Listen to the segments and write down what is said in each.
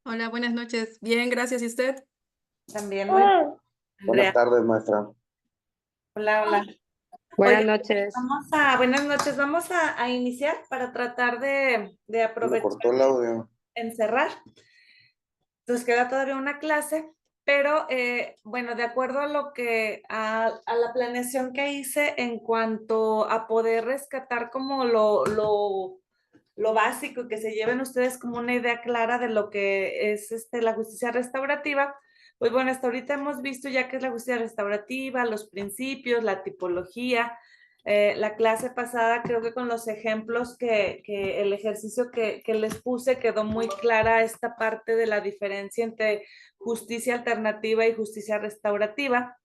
Hola, buenas noches. Bien, gracias. ¿Y usted? También muy bien, Buenas Andrea. tardes, maestra. Hola, hola. Oye, Buenas noches. buenas noches. Vamos a iniciar para tratar de Se le aprovechar cortó el audio. encerrar. Nos queda todavía una clase, pero bueno, de acuerdo a a la planeación que hice en cuanto a poder rescatar como lo básico y que se lleven ustedes como una idea clara de lo que es la justicia restaurativa. Pues bueno, hasta ahorita hemos visto ya qué es la justicia restaurativa, los principios, la tipología. La clase pasada creo que con los ejemplos que el ejercicio que les puse quedó muy clara esta parte de la diferencia entre justicia alternativa y justicia restaurativa.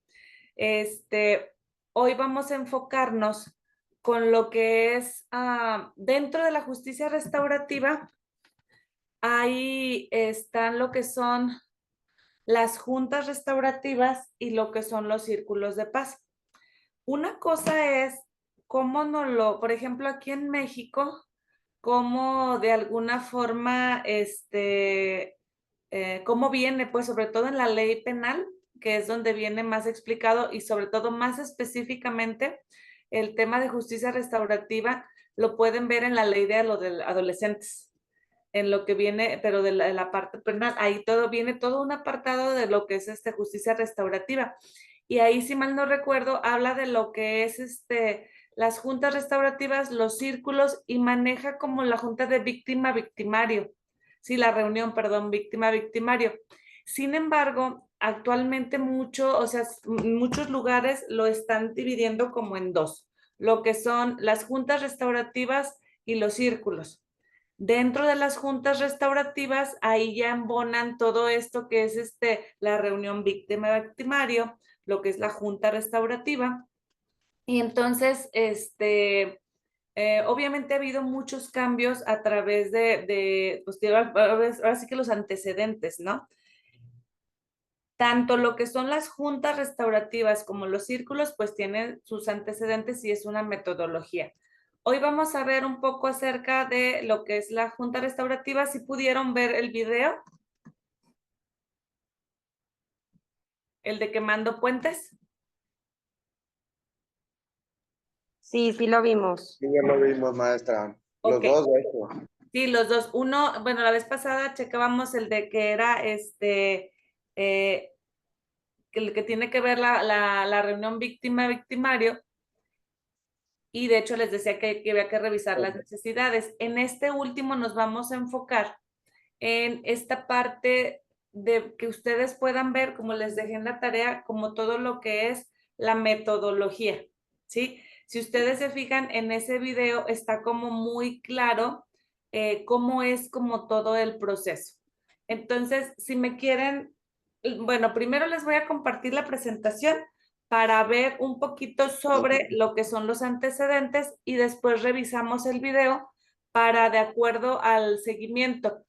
Hoy vamos a enfocarnos con lo que es dentro de la justicia restaurativa. Ahí están lo que son las juntas restaurativas y lo que son los círculos de paz. Una cosa es cómo por ejemplo, aquí en México, cómo de alguna forma, cómo viene, pues sobre todo en la ley penal, que es donde viene más explicado y sobre todo más específicamente el tema de justicia restaurativa, lo pueden ver en la ley de los adolescentes, en lo que viene, pero de la parte penal, ahí todo viene, todo un apartado de lo que es justicia restaurativa. Y ahí, si mal no recuerdo, habla de lo que es las juntas restaurativas, los círculos y maneja como la junta de víctima-victimario. Sí, la reunión, perdón, víctima-victimario. Sin embargo, actualmente o sea, muchos lugares lo están dividiendo como en dos, lo que son las juntas restaurativas y los círculos. Dentro de las juntas restaurativas, ahí ya embonan todo esto que es la reunión víctima-victimario, lo que es la junta restaurativa. Y entonces, obviamente ha habido muchos cambios a través pues, ahora sí que los antecedentes, ¿no? Tanto lo que son las juntas restaurativas como los círculos, pues tienen sus antecedentes y es una metodología. Hoy vamos a ver un poco acerca de lo que es la junta restaurativa. Si pudieron ver el video, el de quemando puentes. Sí, sí lo vimos. Sí, ya lo vimos, maestra. Los Ok, dos, de hecho. sí, los dos. Uno, bueno, la vez pasada checábamos el de que era eh, el que tiene que ver la reunión víctima-victimario. Y de hecho les decía que había que revisar las necesidades. En este último nos vamos a enfocar en esta parte de que ustedes puedan ver, como les dejé en la tarea, como todo lo que es la metodología, ¿sí? Si ustedes se fijan en ese video, está como muy claro cómo es como todo el proceso. Entonces, si me quieren, bueno, primero les voy a compartir la presentación para ver un poquito sobre lo que son los antecedentes y después revisamos el video para de acuerdo al seguimiento.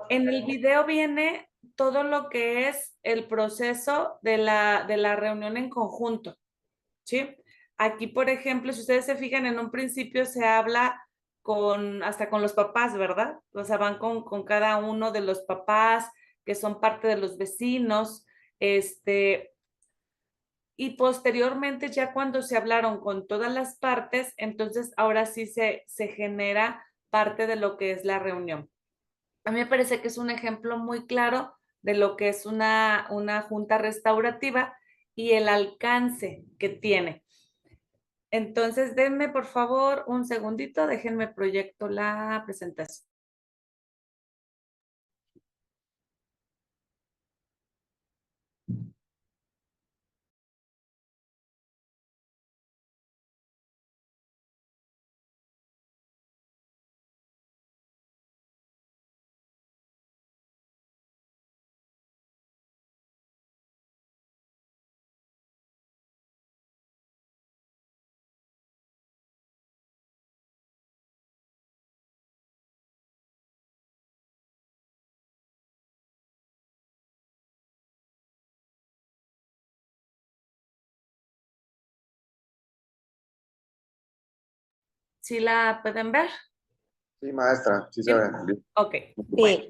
En el video viene todo lo que es el proceso de la reunión en conjunto, ¿sí? Aquí, por ejemplo, si ustedes se fijan, en un principio se habla hasta con los papás, ¿verdad? O sea, van con cada uno de los papás que son parte de los vecinos, y posteriormente ya cuando se hablaron con todas las partes, entonces ahora sí se genera parte de lo que es la reunión. A mí me parece que es un ejemplo muy claro de lo que es una junta restaurativa y el alcance que tiene. Entonces, denme por favor un segundito, déjenme proyecto la presentación. ¿Sí la pueden ver? Sí, maestra, sí se Sí. ve. Bien. Ok. Bueno,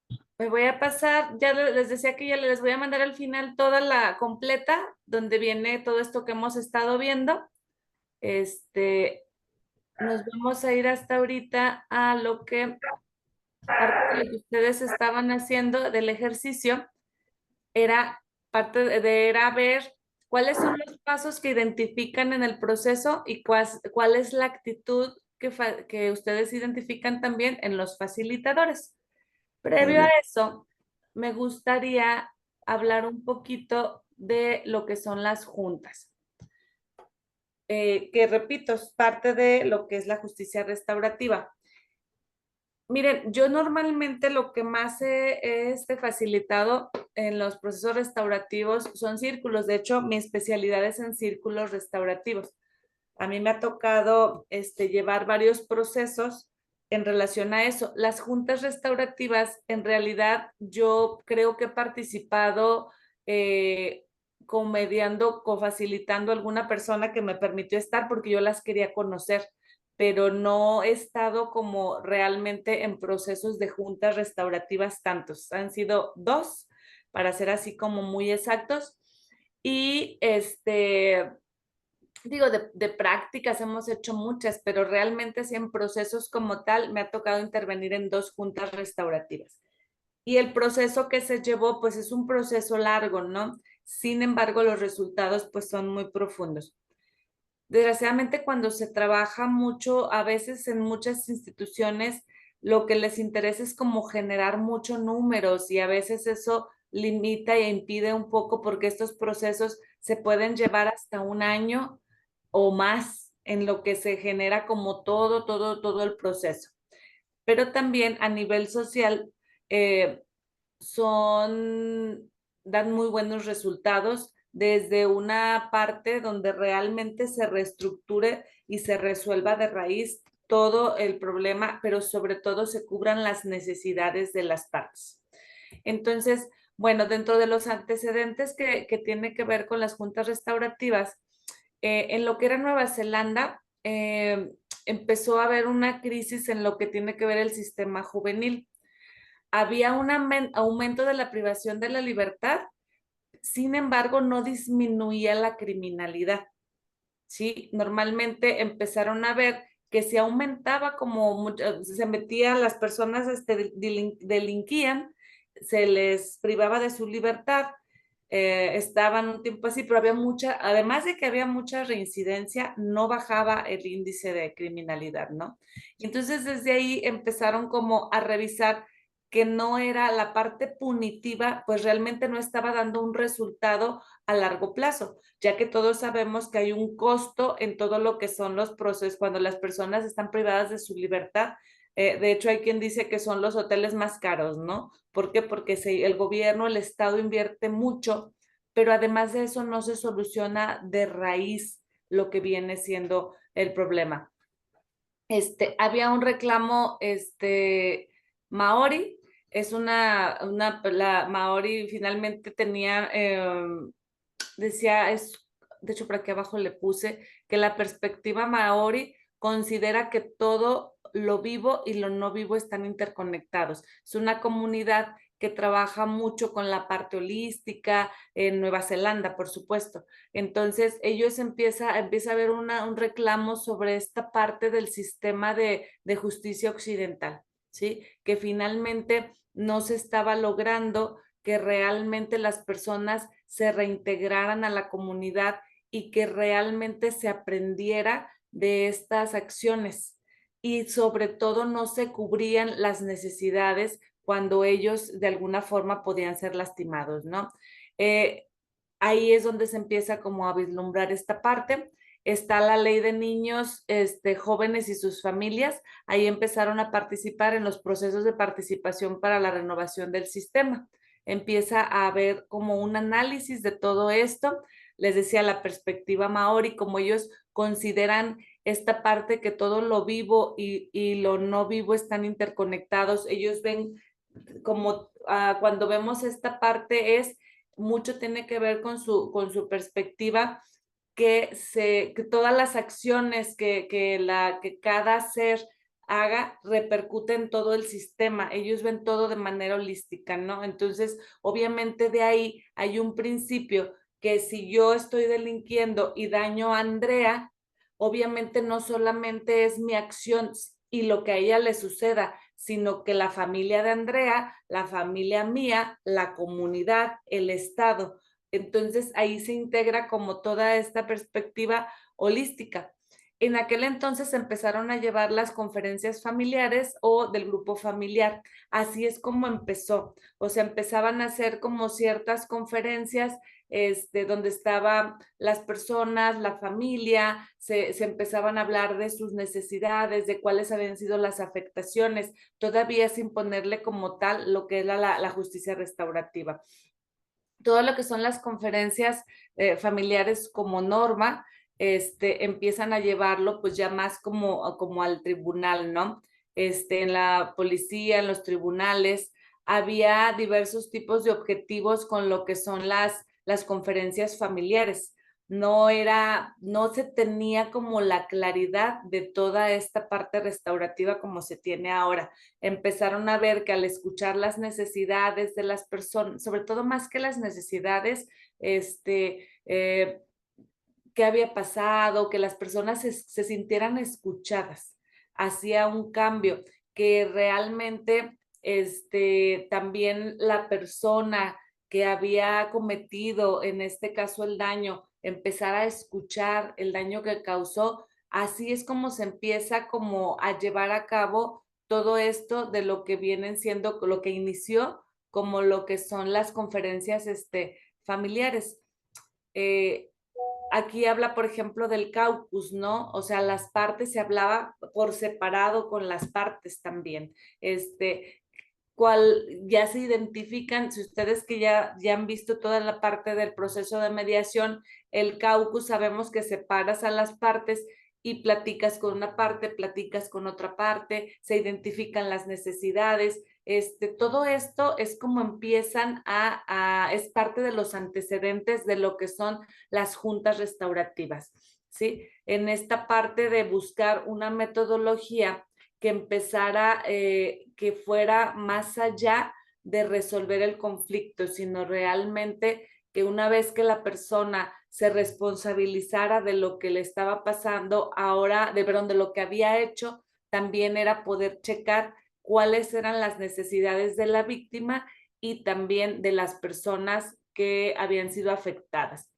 Sí, me voy a pasar, ya les decía que ya les voy a mandar al final toda la completa, donde viene todo esto que hemos estado viendo. Nos vamos a ir hasta ahorita a lo que, parte de lo que ustedes estaban haciendo del ejercicio, era era ver cuáles son los pasos que identifican en el proceso y cuál es la actitud que ustedes identifican también en los facilitadores. Previo a bien. eso, me gustaría hablar un poquito de lo que son las juntas, que repito, es parte de lo que es la justicia restaurativa. Miren, yo normalmente lo que más he facilitado en los procesos restaurativos son círculos. De hecho, mi especialidad es en círculos restaurativos. A mí me ha tocado llevar varios procesos en relación a eso. Las juntas restaurativas, en realidad, yo creo que he participado comediando, cofacilitando a alguna persona que me permitió estar porque yo las quería conocer, pero no he estado como realmente en procesos de juntas restaurativas tantos. Han sido 2, para ser así como muy exactos. Y digo, de prácticas hemos hecho muchas, pero realmente sí en procesos como tal me ha tocado intervenir en 2 juntas restaurativas. Y el proceso que se llevó, pues es un proceso largo, ¿no? Sin embargo, los resultados pues son muy profundos. Desgraciadamente, cuando se trabaja mucho, a veces en muchas instituciones, lo que les interesa es como generar muchos números y a veces eso limita e impide un poco porque estos procesos se pueden llevar hasta 1 año o más en lo que se genera como todo el proceso. Pero también a nivel social eh, dan muy buenos resultados desde una parte donde realmente se reestructure y se resuelva de raíz todo el problema, pero sobre todo se cubran las necesidades de las partes. Entonces, bueno, dentro de los antecedentes que tiene que ver con las juntas restaurativas, en lo que era Nueva Zelanda, empezó a haber una crisis en lo que tiene que ver el sistema juvenil. Había un aumento de la privación de la libertad, sin embargo, no disminuía la criminalidad, ¿sí? Normalmente empezaron a ver que se aumentaba como se metían las personas, delinquían, se les privaba de su libertad, estaban un tiempo así, pero había además de que había mucha reincidencia, no bajaba el índice de criminalidad, ¿no? Y entonces desde ahí empezaron como a revisar que no era la parte punitiva, pues realmente no estaba dando un resultado a largo plazo, ya que todos sabemos que hay un costo en todo lo que son los procesos cuando las personas están privadas de su libertad. De hecho, hay quien dice que son los hoteles más caros, ¿no? ¿Por qué? Porque el gobierno, el Estado invierte mucho, pero además de eso no se soluciona de raíz lo que viene siendo el problema. Había un reclamo, maori, la maori finalmente tenía, decía, de hecho por aquí abajo le puse, que la perspectiva maori considera que todo lo vivo y lo no vivo están interconectados. Es una comunidad que trabaja mucho con la parte holística, en Nueva Zelanda, por supuesto. Entonces, ellos empieza a haber un reclamo sobre esta parte del sistema de justicia occidental, ¿sí? Que finalmente no se estaba logrando que realmente las personas se reintegraran a la comunidad y que realmente se aprendiera de estas acciones y sobre todo no se cubrían las necesidades cuando ellos de alguna forma podían ser lastimados, ¿no? Eh, Ahí es donde se empieza como a vislumbrar esta parte. Está la ley de niños, jóvenes y sus familias. Ahí empezaron a participar en los procesos de participación para la renovación del sistema. Empieza a haber como un análisis de todo esto. Les decía la perspectiva maori, como ellos consideran esta parte que todo lo vivo y lo no vivo están interconectados. Ellos ven como cuando vemos esta parte mucho tiene que ver con su perspectiva que todas las acciones que cada ser haga repercute en todo el sistema. Ellos ven todo de manera holística, ¿no? Entonces, obviamente de ahí hay un principio que si yo estoy delinquiendo y daño a Andrea, obviamente no solamente es mi acción y lo que a ella le suceda, sino que la familia de Andrea, la familia mía, la comunidad, el Estado. Entonces ahí se integra como toda esta perspectiva holística. En aquel entonces empezaron a llevar las conferencias familiares o del grupo familiar. Así es como empezó. O sea, empezaban a hacer como ciertas conferencias donde estaban las personas, la familia, se empezaban a hablar de sus necesidades, de cuáles habían sido las afectaciones, todavía sin ponerle como tal lo que es la justicia restaurativa. Todo lo que son las conferencias familiares como norma, empiezan a llevarlo pues ya más como al tribunal, ¿no? En la policía, en los tribunales, había diversos tipos de objetivos con lo que son las conferencias familiares. No se tenía como la claridad de toda esta parte restaurativa como se tiene ahora. Empezaron a ver que al escuchar las necesidades de las personas, sobre todo más que las necesidades, qué había pasado, que las personas se sintieran escuchadas, hacía un cambio, que realmente también la persona que había cometido, en este caso el daño, empezar a escuchar el daño que causó. Así es como se empieza como a llevar a cabo todo esto de lo que vienen siendo, lo que inició como lo que son las conferencias familiares. Aquí habla, por ejemplo, del caucus, ¿no? O sea, las partes se hablaba por separado con las partes también. Cuál ya se identifican, si ustedes que ya han visto toda la parte del proceso de mediación, el caucus sabemos que separas a las partes y platicas con una parte, platicas con otra parte, se identifican las necesidades. Todo esto es como empiezan es parte de los antecedentes de lo que son las juntas restaurativas, ¿sí? En esta parte de buscar una metodología que empezara, que fuera más allá de resolver el conflicto, sino realmente que una vez que la persona se responsabilizara de lo que le estaba pasando ahora, de lo que había hecho, también era poder checar cuáles eran las necesidades de la víctima y también de las personas que habían sido afectadas.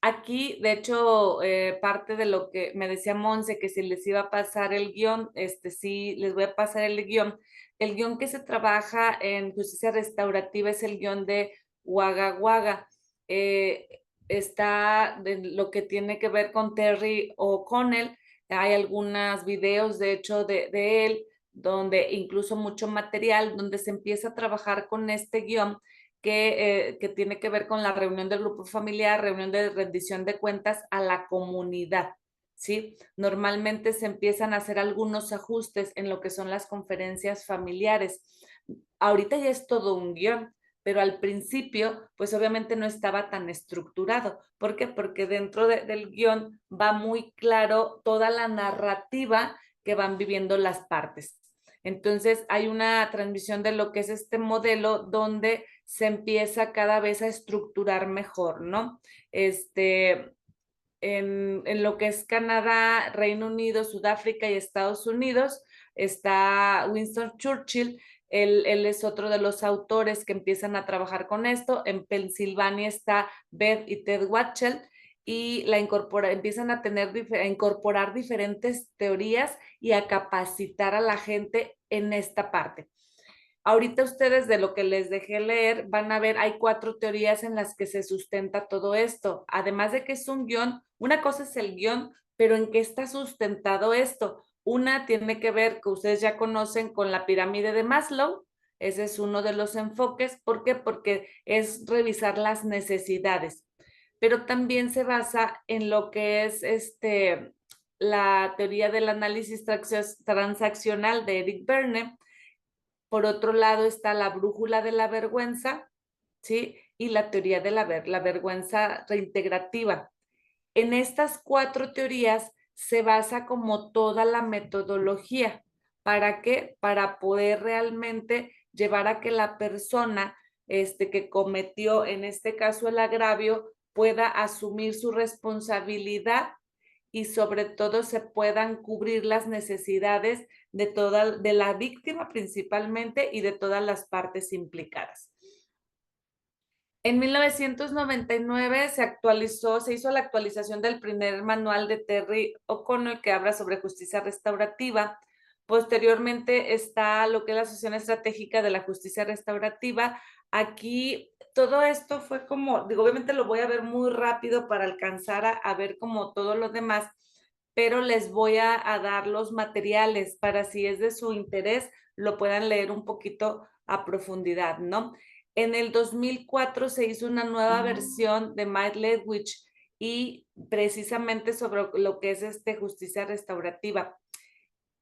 Aquí, de hecho, parte de lo que me decía Monse, que si les iba a pasar el guión, sí, les voy a pasar el guión. El guión que se trabaja en justicia restaurativa es el guión de Wagga Wagga. Está de lo que tiene que ver con Terry O'Connell. Hay algunos videos, de hecho, de él, donde incluso mucho material, donde se empieza a trabajar con este guión que tiene que ver con la reunión del grupo familiar, reunión de rendición de cuentas a la comunidad, ¿sí? Normalmente se empiezan a hacer algunos ajustes en lo que son las conferencias familiares. Ahorita ya es todo un guión, pero al principio, pues obviamente no estaba tan estructurado. ¿Por qué? Porque dentro del guión va muy claro toda la narrativa que van viviendo las partes. Entonces, hay una transmisión de lo que es este modelo donde se empieza cada vez a estructurar mejor, ¿no? En lo que es Canadá, Reino Unido, Sudáfrica y Estados Unidos, está Winston Churchill. Él es otro de los autores que empiezan a trabajar con esto. En Pensilvania está Beth y Ted Watchell y empiezan a incorporar diferentes teorías y a capacitar a la gente en esta parte. Ahorita ustedes de lo que les dejé leer van a ver, hay 4 teorías en las que se sustenta todo esto. Además de que es un guión, una cosa es el guión, pero ¿en qué está sustentado esto? Una tiene que ver, que ustedes ya conocen, con la pirámide de Maslow. Ese es uno de los enfoques. ¿Por qué? Porque es revisar las necesidades. Pero también se basa en lo que es la teoría del análisis transaccional de Eric Berne. Por otro lado está la brújula de la vergüenza, ¿sí? y la teoría de la vergüenza reintegrativa. En estas 4 teorías se basa como toda la metodología. ¿Para qué? Para poder realmente llevar a que la persona que cometió, en este caso el agravio, pueda asumir su responsabilidad y sobre todo se puedan cubrir las necesidades de la víctima principalmente y de todas las partes implicadas. En 1999 se hizo la actualización del primer manual de Terry O'Connell que habla sobre justicia restaurativa. Posteriormente está lo que es la Asociación Estratégica de la Justicia Restaurativa. Aquí todo esto fue como, digo, obviamente lo voy a ver muy rápido para alcanzar a ver como todo lo demás, pero les voy a dar los materiales para si es de su interés, lo puedan leer un poquito a profundidad, ¿no? En el 2004 se hizo una nueva versión de Mike Ledwich y precisamente sobre lo que es justicia restaurativa.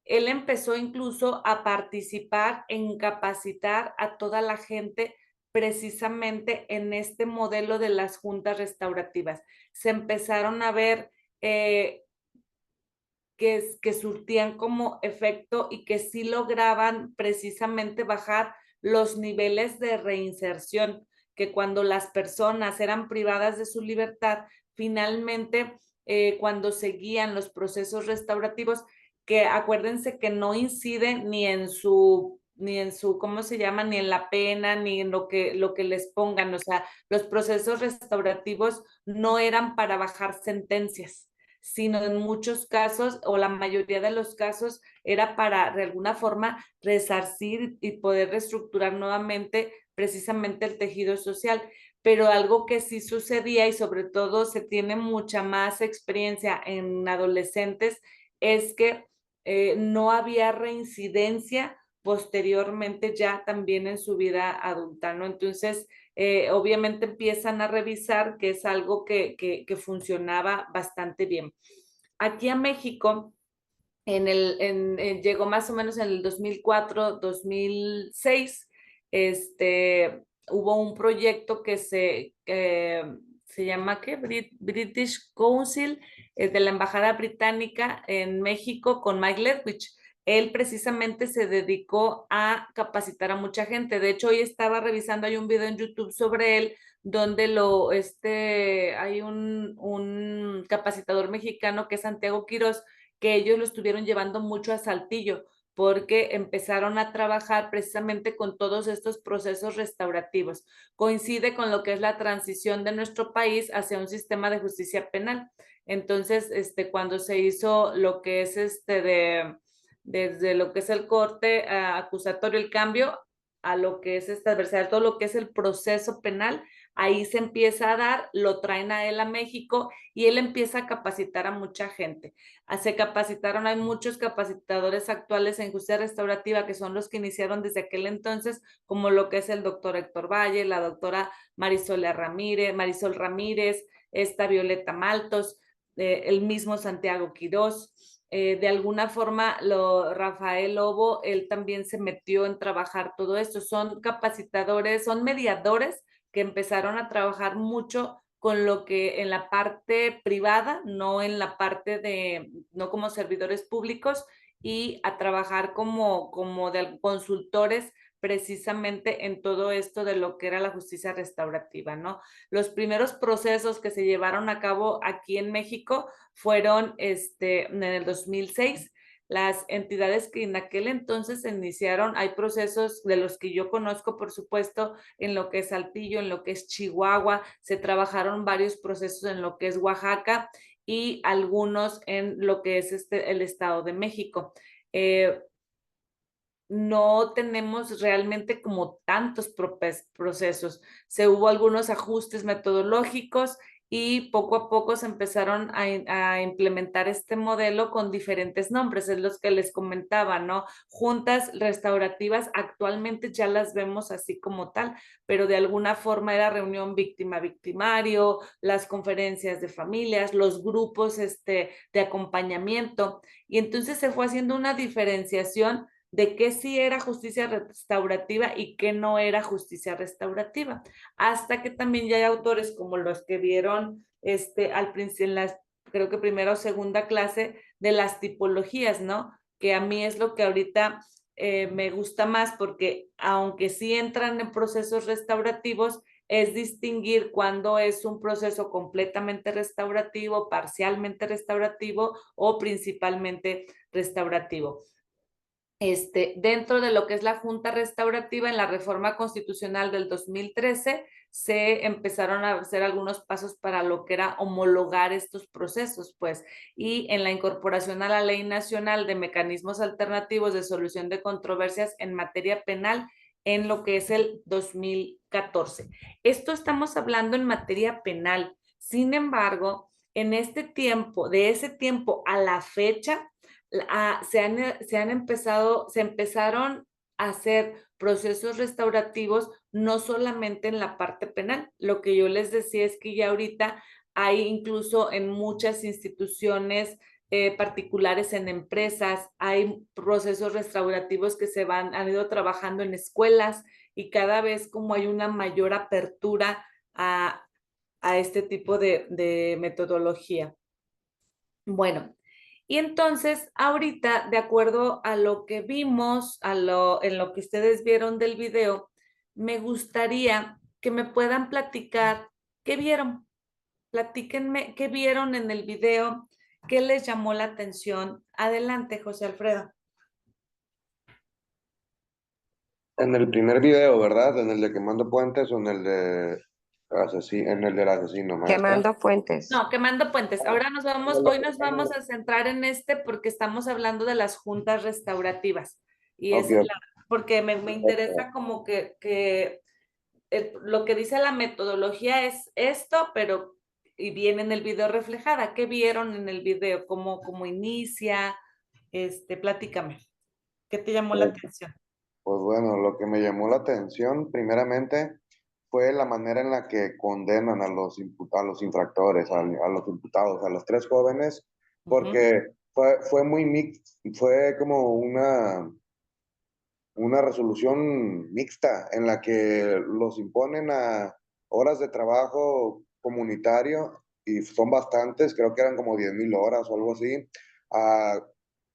Él empezó incluso a participar en capacitar a toda la gente precisamente en este modelo de las juntas restaurativas. Se empezaron a ver que surtían como efecto y que sí lograban precisamente bajar los niveles de reinserción, que cuando las personas eran privadas de su libertad, finalmente cuando seguían los procesos restaurativos, que acuérdense que no inciden ni en su, ¿cómo se llama? Ni en la pena, ni en lo que les pongan. O sea, los procesos restaurativos no eran para bajar sentencias, sino en muchos casos o la mayoría de los casos era para de alguna forma resarcir y poder reestructurar nuevamente precisamente el tejido social. Pero algo que sí sucedía y sobre todo se tiene mucha más experiencia en adolescentes es que no había reincidencia posteriormente ya también en su vida adulta, ¿no? Entonces, obviamente empiezan a revisar que es algo que funcionaba bastante bien. Aquí a México, llegó más o menos en el 2004, 2006, hubo un proyecto que se llama ¿qué? British Council, de la Embajada Británica en México con Mike Ledwich. Él precisamente se dedicó a capacitar a mucha gente. De hecho, hoy estaba revisando, hay un video en YouTube sobre él, donde hay un capacitador mexicano que es Santiago Quirós, que ellos lo estuvieron llevando mucho a Saltillo, porque empezaron a trabajar precisamente con todos estos procesos restaurativos. Coincide con lo que es la transición de nuestro país hacia un sistema de justicia penal. Entonces, cuando se hizo lo que es desde lo que es el corte acusatorio, el cambio a lo que es adversario, todo lo que es el proceso penal, ahí se empieza a dar, lo traen a él a México y él empieza a capacitar a mucha gente. Se capacitaron, hay muchos capacitadores actuales en justicia restaurativa que son los que iniciaron desde aquel entonces, como lo que es el doctor Héctor Valle, la doctora Marisol Ramírez, esta Violeta Maltos, el mismo Santiago Quirós. De alguna forma, Rafael Lobo, él también se metió en trabajar todo esto. Son capacitadores, son mediadores que empezaron a trabajar mucho con lo que en la parte privada, no en la parte no como servidores públicos, y a trabajar como de consultores precisamente en todo esto de lo que era la justicia restaurativa, ¿no? Los primeros procesos que se llevaron a cabo aquí en México fueron en el 2006. Las entidades que en aquel entonces se iniciaron, hay procesos de los que yo conozco, por supuesto, en lo que es Saltillo, en lo que es Chihuahua, se trabajaron varios procesos en lo que es Oaxaca y algunos en lo que es el Estado de México. No tenemos realmente como tantos procesos. Hubo algunos ajustes metodológicos y poco a poco se empezaron a implementar este modelo con diferentes nombres, es los que les comentaba, ¿no? Juntas restaurativas actualmente ya las vemos así como tal, pero de alguna forma era reunión víctima-victimario, las conferencias de familias, los grupos de acompañamiento, y entonces se fue haciendo una diferenciación de qué sí era justicia restaurativa y qué no era justicia restaurativa. Hasta que también ya hay autores como los que vieron al principio, en las, creo que primera o segunda clase, de las tipologías, ¿no? Que a mí es lo que ahorita me gusta más, porque aunque sí entran en procesos restaurativos, es distinguir cuándo es un proceso completamente restaurativo, parcialmente restaurativo o principalmente restaurativo. Dentro de lo que es la Junta Restaurativa, en la reforma constitucional del 2013, se empezaron a hacer algunos pasos para lo que era homologar estos procesos, pues, y en la incorporación a la Ley Nacional de Mecanismos Alternativos de Solución de Controversias en materia penal en lo que es el 2014. Esto estamos hablando en materia penal. Sin embargo, en este tiempo, de ese tiempo a la fecha, se empezaron a hacer procesos restaurativos no solamente en la parte penal. Lo que yo les decía es que ya ahorita hay incluso en muchas instituciones particulares, en empresas, hay procesos restaurativos que han ido trabajando en escuelas, y cada vez como hay una mayor apertura a este tipo de metodología. Bueno, y entonces ahorita, de acuerdo a lo que vimos, en lo que ustedes vieron del video, me gustaría que me puedan platicar qué vieron. Platíquenme qué vieron en el video, qué les llamó la atención. Adelante, José Alfredo. En el primer video, ¿verdad? En el de quemando puentes o en el de asesino, en el del asesino, maestra. Quemando puentes. No, quemando puentes. Ahora hoy nos vamos a centrar en porque estamos hablando de las juntas restaurativas. Y es Ok. porque me interesa como que lo que dice la metodología es esto, pero y viene en el video reflejada. ¿Qué vieron en el video? ¿Cómo inicia? Platícame. ¿Qué te llamó la atención? Pues bueno, lo que me llamó la atención primeramente fue la manera en la que condenan a a los infractores, a los imputados, a los tres jóvenes, porque fue muy fue como una resolución mixta en la que los imponen a horas de trabajo comunitario, y son bastantes, creo que eran como 10,000 horas o algo así. Ah,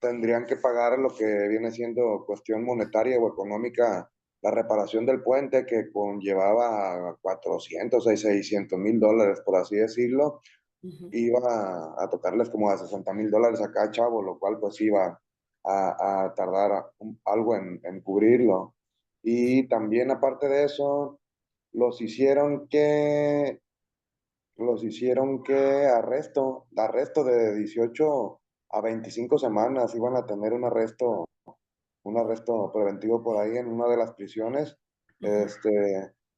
tendrían que pagar lo que viene siendo cuestión monetaria o económica, la reparación del puente, que conllevaba a 400 a 600,000 dólares, por así decirlo. Iba a tocarles como a 60,000 dólares a cada chavo, lo cual pues iba a tardar algo en cubrirlo. Y también aparte de eso, los hicieron que, arresto de 18 a 25 semanas, iban a tener un arresto preventivo por ahí en una de las prisiones.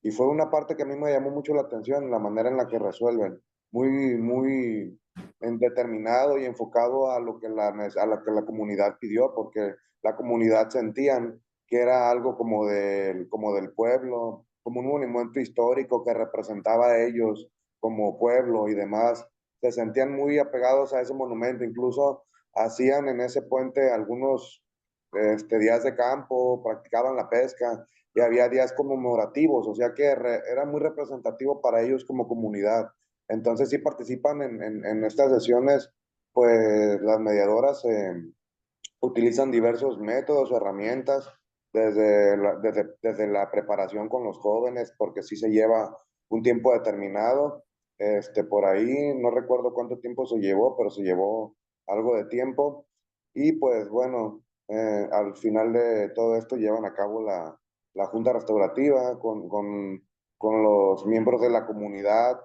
Y fue una parte que a mí me llamó mucho la atención, la manera en la que resuelven, muy determinado y enfocado a lo que a lo que la comunidad pidió, porque la comunidad sentían que era algo como del pueblo, como un monumento histórico que representaba a ellos como pueblo y demás. Se sentían muy apegados a ese monumento, incluso hacían en ese puente algunos días de campo, practicaban la pesca, y había días conmemorativos, o sea que era muy representativo para ellos como comunidad. Entonces sí participan en estas sesiones, pues las mediadoras utilizan diversos métodos o herramientas, desde la preparación con los jóvenes, porque sí se lleva un tiempo determinado. Por ahí no recuerdo cuánto tiempo se llevó, pero se llevó algo de tiempo. Y pues bueno, al final de todo esto llevan a cabo la Junta Restaurativa con los miembros de la comunidad.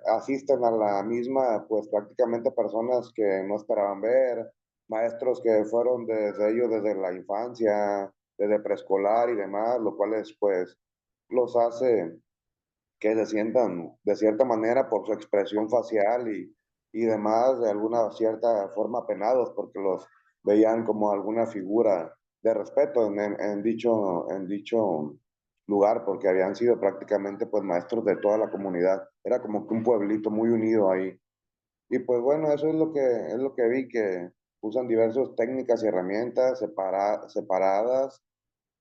Asisten a la misma, pues prácticamente personas que no esperaban ver, maestros que fueron desde la infancia, desde preescolar y demás, lo cual pues los hace que se sientan de cierta manera por su expresión facial y demás, de alguna cierta forma penados, porque los veían como alguna figura de respeto en dicho lugar, porque habían sido prácticamente pues maestros de toda la comunidad. Era como que un pueblito muy unido ahí. Y pues bueno, eso es lo que vi, que usan diversas técnicas y herramientas separadas,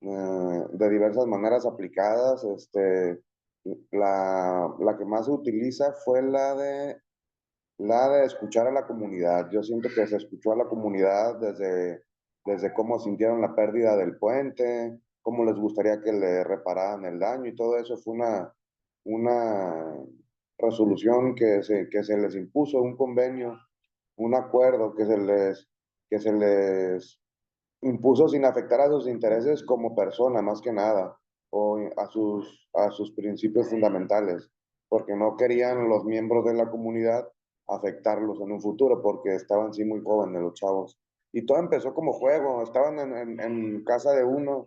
de diversas maneras aplicadas. La que más se utiliza fue la de escuchar a la comunidad. Yo siento que se escuchó a la comunidad desde cómo sintieron la pérdida del puente, cómo les gustaría que le repararan el daño, y todo eso fue una resolución que se les impuso, un convenio, un acuerdo que se les impuso sin afectar a sus intereses como persona, más que nada, o a sus principios fundamentales, porque no querían los miembros de la comunidad afectarlos en un futuro, porque estaban sí muy jóvenes los chavos. Y todo empezó como juego, estaban en casa de uno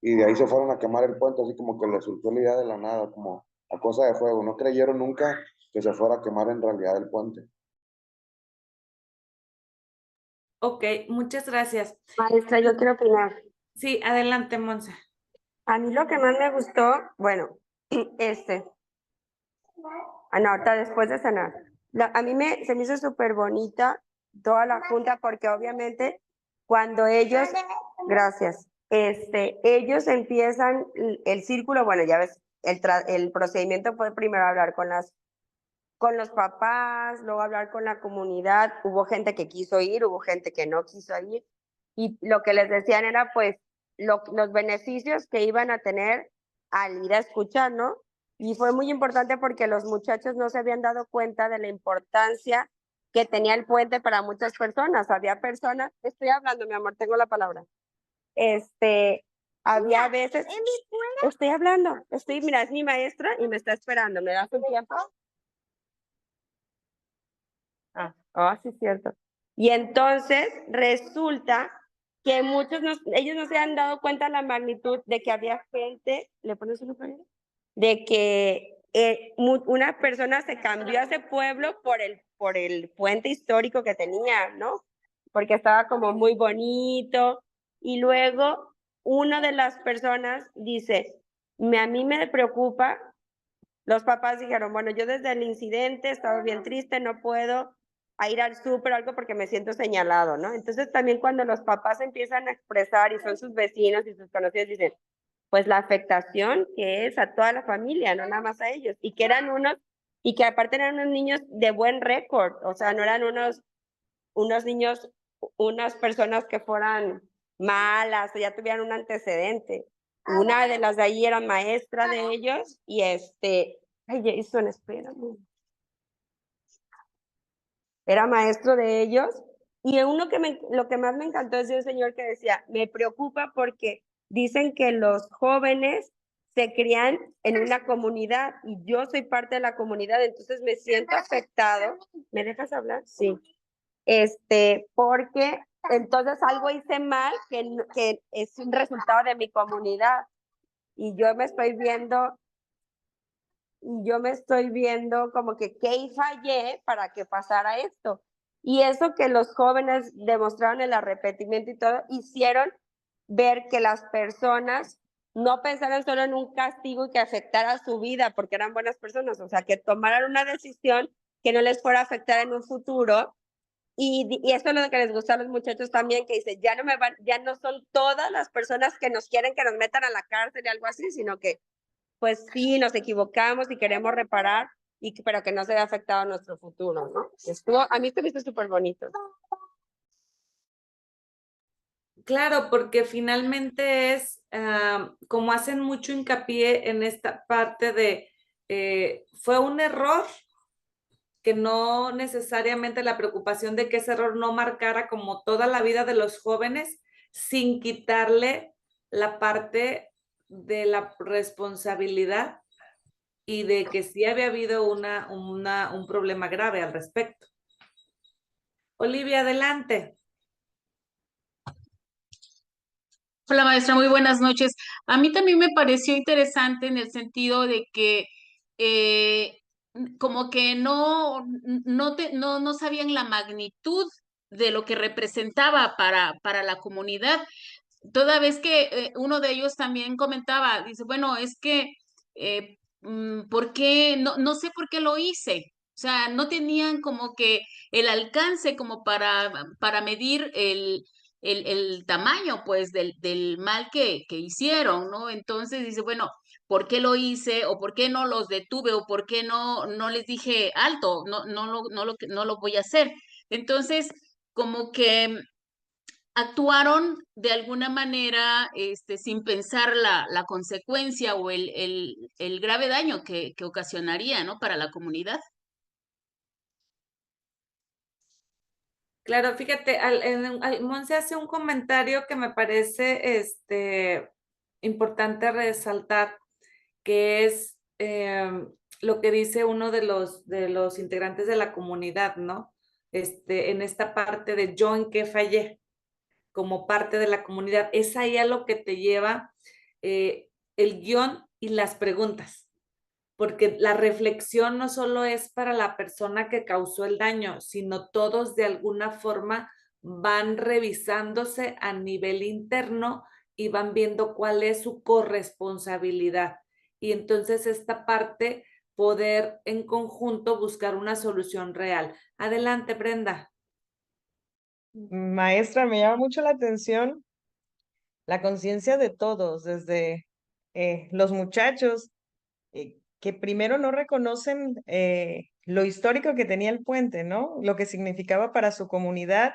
y de ahí se fueron a quemar el puente, así como que les surgió la idea de la nada, como a cosa de juego. No creyeron nunca que se fuera a quemar en realidad el puente. Ok, muchas gracias. Maestra, yo quiero opinar. Sí, adelante, Monse. A mí lo que más me gustó, bueno, no, ahorita después de cenar. A mí se me hizo súper bonita toda la junta porque obviamente cuando ellos, gracias, ellos empiezan el círculo, bueno, ya ves, el procedimiento fue primero hablar con los papás, luego hablar con la comunidad, hubo gente que quiso ir, hubo gente que no quiso ir, y lo que les decían era pues los beneficios que iban a tener al ir a escuchar, ¿no? Y fue muy importante porque los muchachos no se habían dado cuenta de la importancia que tenía el puente para muchas personas. Había personas, estoy hablando, mi amor, tengo la palabra. Había veces, estoy hablando, mira, es mi maestra y me está esperando, ¿me das un tiempo? Sí, es cierto. Y entonces resulta que ellos no se han dado cuenta de la magnitud de que había gente, ¿le pones una palabra? De que una persona se cambió a ese pueblo por el puente histórico que tenía, ¿no? Porque estaba como muy bonito. Y luego una de las personas dice, a mí me preocupa. Los papás dijeron, bueno, yo desde el incidente estaba bien triste, no puedo ir al súper o algo porque me siento señalado, ¿no? Entonces también cuando los papás empiezan a expresar y son sus vecinos y sus conocidos, dicen, pues la afectación que es a toda la familia, no nada más a ellos, y que aparte eran unos niños de buen récord, o sea, no eran unos niños, unas personas que fueran malas o ya tuvieran un antecedente. Una de las de ahí era maestra de ellos y ay, Jason, espérame. Era maestro de ellos y lo que más me encantó es de un señor que decía, me preocupa porque dicen que los jóvenes se crían en una comunidad y yo soy parte de la comunidad, entonces me siento afectado. ¿Me dejas hablar? Sí. Porque entonces algo hice mal que es un resultado de mi comunidad y yo me estoy viendo como que qué fallé para que pasara esto. Y eso que los jóvenes demostraron el arrepentimiento y todo, hicieron ver que las personas no pensaran solo en un castigo y que afectara su vida porque eran buenas personas, o sea, que tomaran una decisión que no les fuera a afectar en un futuro. Y esto es lo que les gusta a los muchachos también, que dice, ya no son todas las personas que nos quieren que nos metan a la cárcel y algo así, sino que pues sí, nos equivocamos y queremos reparar, pero que no se vea afectado nuestro futuro, ¿no? A mí esto me hizo súper bonito. Claro, porque finalmente es como hacen mucho hincapié en esta parte de fue un error, que no necesariamente la preocupación de que ese error no marcara como toda la vida de los jóvenes, sin quitarle la parte de la responsabilidad y de que sí había habido un problema grave al respecto. Olivia, adelante. Hola maestra, muy buenas noches. A mí también me pareció interesante en el sentido de que como que no sabían la magnitud de lo que representaba para la comunidad. Toda vez que uno de ellos también comentaba, dice, bueno, es que, ¿por qué? No sé por qué lo hice. O sea, no tenían como que el alcance como para medir el tamaño, pues, del mal que hicieron, ¿no? Entonces dice, bueno, ¿por qué lo hice? ¿O por qué no los detuve? ¿O por qué no les dije alto? No lo voy a hacer. Entonces, como que actuaron de alguna manera sin pensar la consecuencia o el grave daño que ocasionaría, ¿no? Para la comunidad. Claro, fíjate, Monse hace un comentario que me parece importante resaltar, que es lo que dice uno de los integrantes de la comunidad, ¿no? En esta parte de yo en qué fallé como parte de la comunidad. Es ahí a lo que te lleva el guión y las preguntas, porque la reflexión no solo es para la persona que causó el daño, sino todos de alguna forma van revisándose a nivel interno y van viendo cuál es su corresponsabilidad. Y entonces esta parte, poder en conjunto buscar una solución real. Adelante, Brenda. Maestra, me llama mucho la atención la conciencia de todos, desde los muchachos, que primero no reconocen lo histórico que tenía el puente, ¿no? Lo que significaba para su comunidad,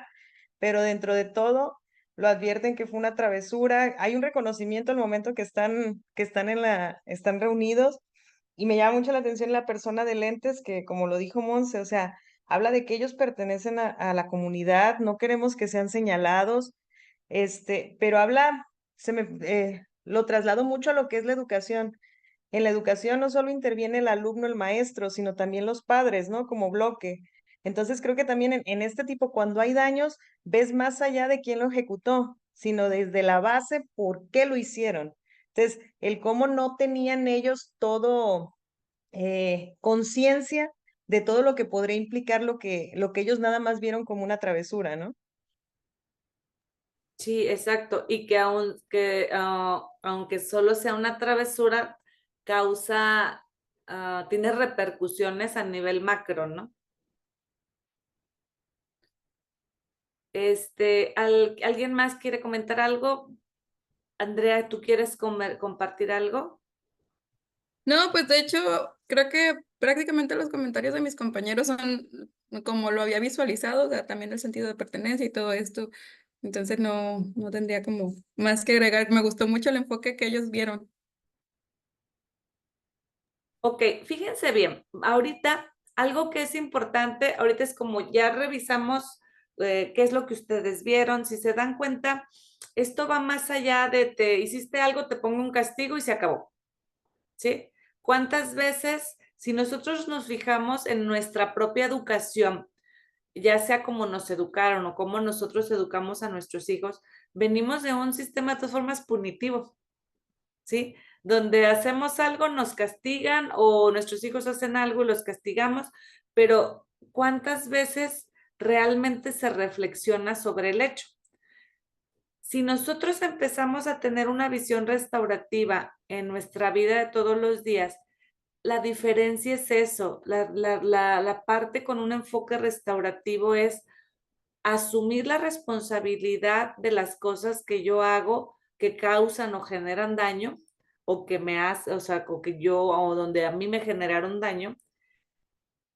pero dentro de todo lo advierten que fue una travesura. Hay un reconocimiento al momento están reunidos, y me llama mucho la atención la persona de lentes que, como lo dijo Monse, o sea, habla de que ellos pertenecen a la comunidad, no queremos que sean señalados, pero lo traslado mucho a lo que es la educación. En la educación no solo interviene el alumno, el maestro, sino también los padres, ¿no? Como bloque. Entonces creo que también en este tipo, cuando hay daños, ves más allá de quién lo ejecutó, sino desde la base, por qué lo hicieron. Entonces, el cómo no tenían ellos todo conciencia de todo lo que podría implicar lo que ellos nada más vieron como una travesura, ¿no? Sí, exacto. Y que aunque solo sea una travesura, tiene repercusiones a nivel macro, ¿no? ¿Alguien más quiere comentar algo? Andrea, ¿tú quieres compartir algo? No, pues de hecho, creo que prácticamente los comentarios de mis compañeros son como lo había visualizado, o sea, también el sentido de pertenencia y todo esto. Entonces no tendría como más que agregar. Me gustó mucho el enfoque que ellos vieron. Ok, fíjense bien, ahorita algo que es importante, ahorita es como ya revisamos qué es lo que ustedes vieron, si se dan cuenta, esto va más allá de te hiciste algo, te pongo un castigo y se acabó, ¿sí? ¿Cuántas veces, si nosotros nos fijamos en nuestra propia educación, ya sea como nos educaron o como nosotros educamos a nuestros hijos, venimos de un sistema de todas formas punitivo, ¿sí? Donde hacemos algo, nos castigan o nuestros hijos hacen algo y los castigamos, pero ¿cuántas veces realmente se reflexiona sobre el hecho? Si nosotros empezamos a tener una visión restaurativa en nuestra vida de todos los días, la diferencia es eso, la parte con un enfoque restaurativo es asumir la responsabilidad de las cosas que yo hago que causan o generan daño o que me hace, o sea, o donde a mí me generaron daño,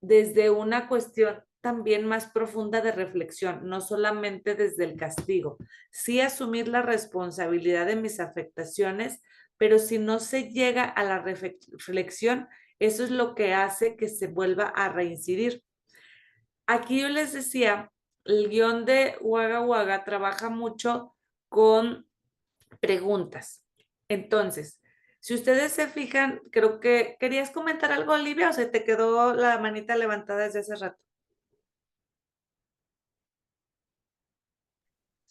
desde una cuestión también más profunda de reflexión, no solamente desde el castigo. Sí asumir la responsabilidad de mis afectaciones, pero si no se llega a la reflexión, eso es lo que hace que se vuelva a reincidir. Aquí yo les decía, el guión de Wagga Wagga trabaja mucho con preguntas. Entonces, si ustedes se fijan, creo que querías comentar algo, Olivia, o se te quedó la manita levantada desde hace rato.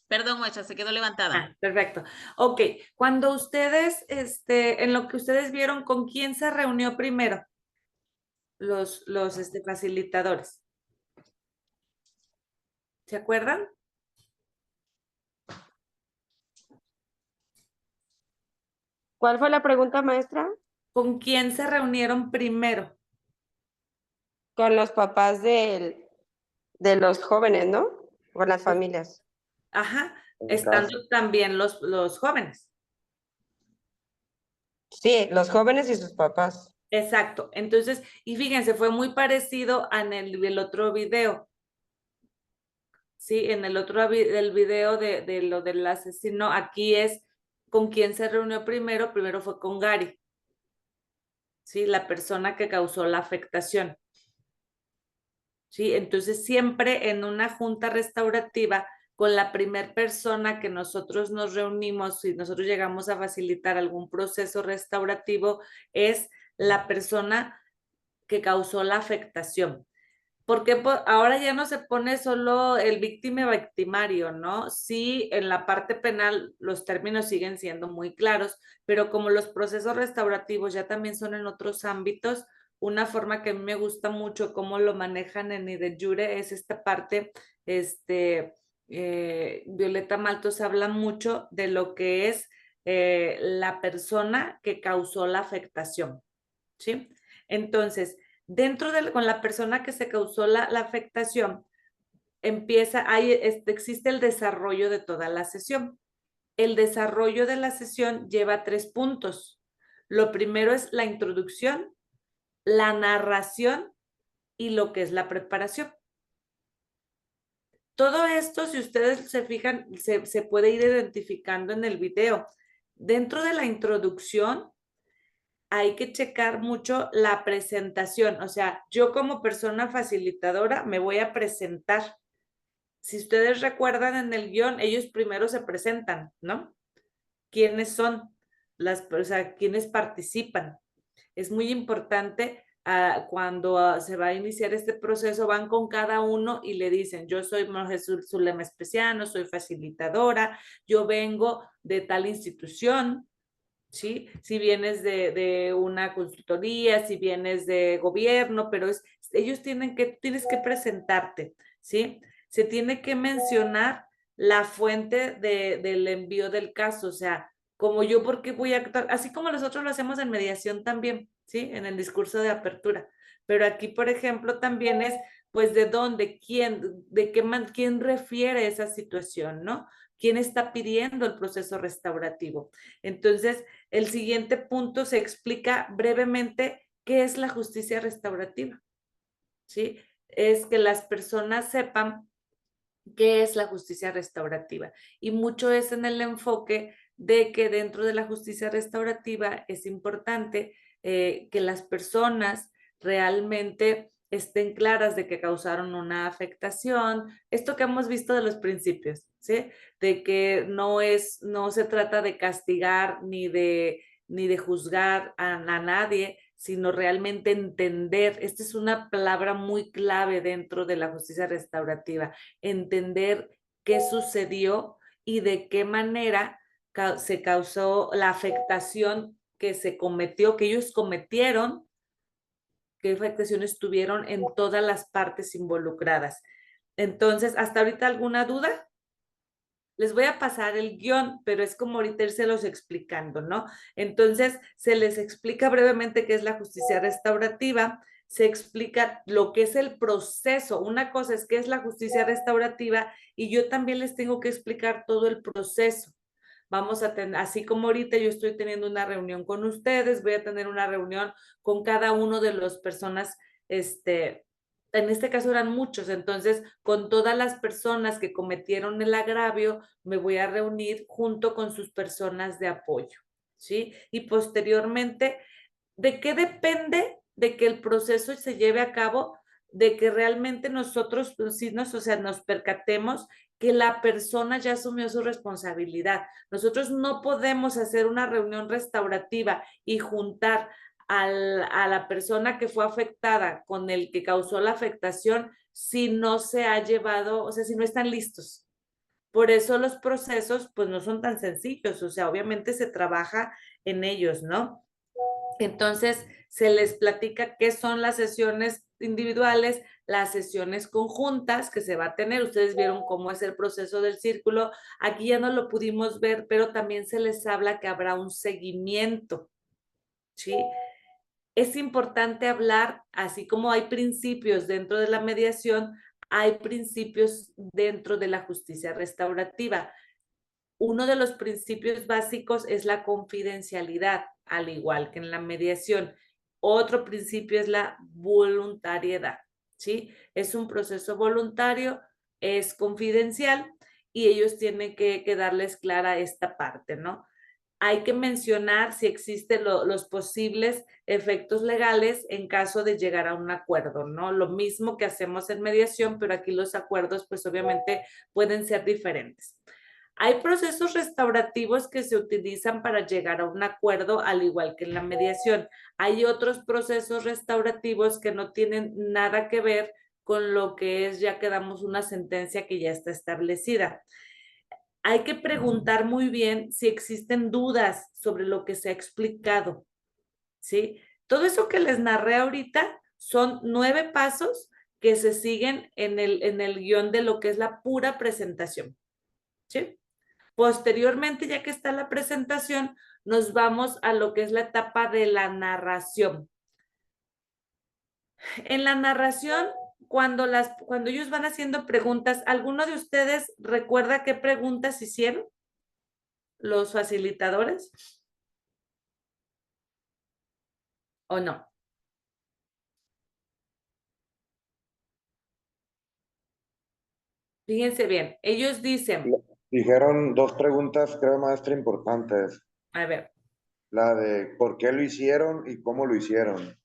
Perdón, muestra, se quedó levantada. Perfecto. Ok, cuando ustedes, en lo que ustedes vieron, ¿con quién se reunió primero? Los facilitadores. ¿Se acuerdan? ¿Cuál fue la pregunta, maestra? ¿Con quién se reunieron primero? con los papás de los jóvenes, ¿no? Con las familias. Ajá, En estando casa. también los jóvenes. Sí, los jóvenes y sus papás. Exacto. Entonces, y fíjense, fue muy parecido en el otro video. Sí, en el otro el video de lo del asesino, aquí es con quién se reunió primero. Primero fue con Gary. Sí, la persona que causó la afectación. Sí, entonces siempre en una junta restaurativa con la primer persona que nosotros nos reunimos, si nosotros llegamos a facilitar algún proceso restaurativo, es la persona que causó la afectación. Porque ahora ya no se pone solo el víctima y victimario, ¿no? Sí, en la parte penal los términos siguen siendo muy claros, pero como los procesos restaurativos ya también son en otros ámbitos, una forma que a mí me gusta mucho cómo lo manejan en de jure es esta parte, Violeta Maltos habla mucho de lo que es la persona que causó la afectación, ¿sí? Entonces, con la persona que se causó la afectación, existe el desarrollo de toda la sesión. El desarrollo de la sesión lleva 3 puntos. Lo primero es la introducción, la narración y lo que es la preparación. Todo esto, si ustedes se fijan, se puede ir identificando en el video. Dentro de la introducción, hay que checar mucho la presentación. O sea, yo como persona facilitadora me voy a presentar. Si ustedes recuerdan en el guión, ellos primero se presentan, ¿no? ¿Quiénes son? O sea, ¿quiénes participan? Es muy importante cuando se va a iniciar este proceso, van con cada uno y le dicen, yo soy Jesús Zulema Especiano, soy facilitadora, yo vengo de tal institución, ¿sí? Si vienes de una consultoría, si vienes de gobierno, pero ellos tienes que presentarte, ¿sí? Se tiene que mencionar la fuente del envío del caso, o sea, como yo, ¿por qué voy a actuar? Así como nosotros lo hacemos en mediación también, ¿sí? En el discurso de apertura. Pero aquí, por ejemplo, también es, pues, de dónde, quién, quién refiere esa situación, ¿no? ¿Quién está pidiendo el proceso restaurativo? Entonces, el siguiente punto se explica brevemente qué es la justicia restaurativa, ¿sí? Es que las personas sepan qué es la justicia restaurativa. Y mucho es en el enfoque de que dentro de la justicia restaurativa es importante que las personas realmente estén claras de que causaron una afectación, esto que hemos visto de los principios, ¿sí? De que no se trata de castigar ni de juzgar a nadie, sino realmente entender. Esta es una palabra muy clave dentro de la justicia restaurativa, entender qué sucedió y de qué manera se causó la afectación que se cometió, que ellos cometieron, qué afectaciones tuvieron en todas las partes involucradas. Entonces, ¿hasta ahorita alguna duda? Les voy a pasar el guión, pero es como ahorita irselos explicando, ¿no? Entonces, se les explica brevemente qué es la justicia restaurativa, se explica lo que es el proceso. Una cosa es qué es la justicia restaurativa y yo también les tengo que explicar todo el proceso. Vamos a tener, así como ahorita yo estoy teniendo una reunión con ustedes, voy a tener una reunión con cada uno de las personas, en este caso eran muchos, entonces con todas las personas que cometieron el agravio, me voy a reunir junto con sus personas de apoyo, ¿sí? Y posteriormente, ¿de qué depende de que el proceso se lleve a cabo? De que realmente nosotros, pues, sí, o sea, nos percatemos que la persona ya asumió su responsabilidad. Nosotros no podemos hacer una reunión restaurativa y juntar a la persona que fue afectada con el que causó la afectación si no se ha llevado, o sea, si no están listos. Por eso los procesos, pues, no son tan sencillos, o sea, obviamente se trabaja en ellos, ¿no? Entonces, se les platica qué son las sesiones individuales, las sesiones conjuntas que se va a tener. Ustedes vieron cómo es el proceso del círculo. Aquí ya no lo pudimos ver, pero también se les habla que habrá un seguimiento, ¿sí? es importante hablar, así como hay principios dentro de la mediación, hay principios dentro de la justicia restaurativa. Uno de los principios básicos es la confidencialidad, al igual que en la mediación. Otro principio es la voluntariedad, ¿sí? Es un proceso voluntario, es confidencial y ellos tienen que darles clara esta parte, ¿no? Hay que mencionar si existen los posibles efectos legales en caso de llegar a un acuerdo, ¿no? Lo mismo que hacemos en mediación, pero aquí los acuerdos pues obviamente pueden ser diferentes. Hay procesos restaurativos que se utilizan para llegar a un acuerdo, al igual que en la mediación. Hay otros procesos restaurativos que no tienen nada que ver con lo que es ya que damos una sentencia que ya está establecida. Hay que preguntar muy bien si existen dudas sobre lo que se ha explicado, ¿sí? Todo eso que les narré ahorita son 9 pasos que se siguen en el guión de lo que es la pura presentación, ¿sí? Posteriormente, ya que está la presentación, nos vamos a lo que es la etapa de la narración. En la narración, cuando ellos van haciendo preguntas, ¿alguno de ustedes recuerda qué preguntas hicieron los facilitadores? ¿O no? Fíjense bien, ellos dicen, Dijeron 2 preguntas, creo, maestra, importantes. a ver, La de por qué lo hicieron y cómo lo hicieron.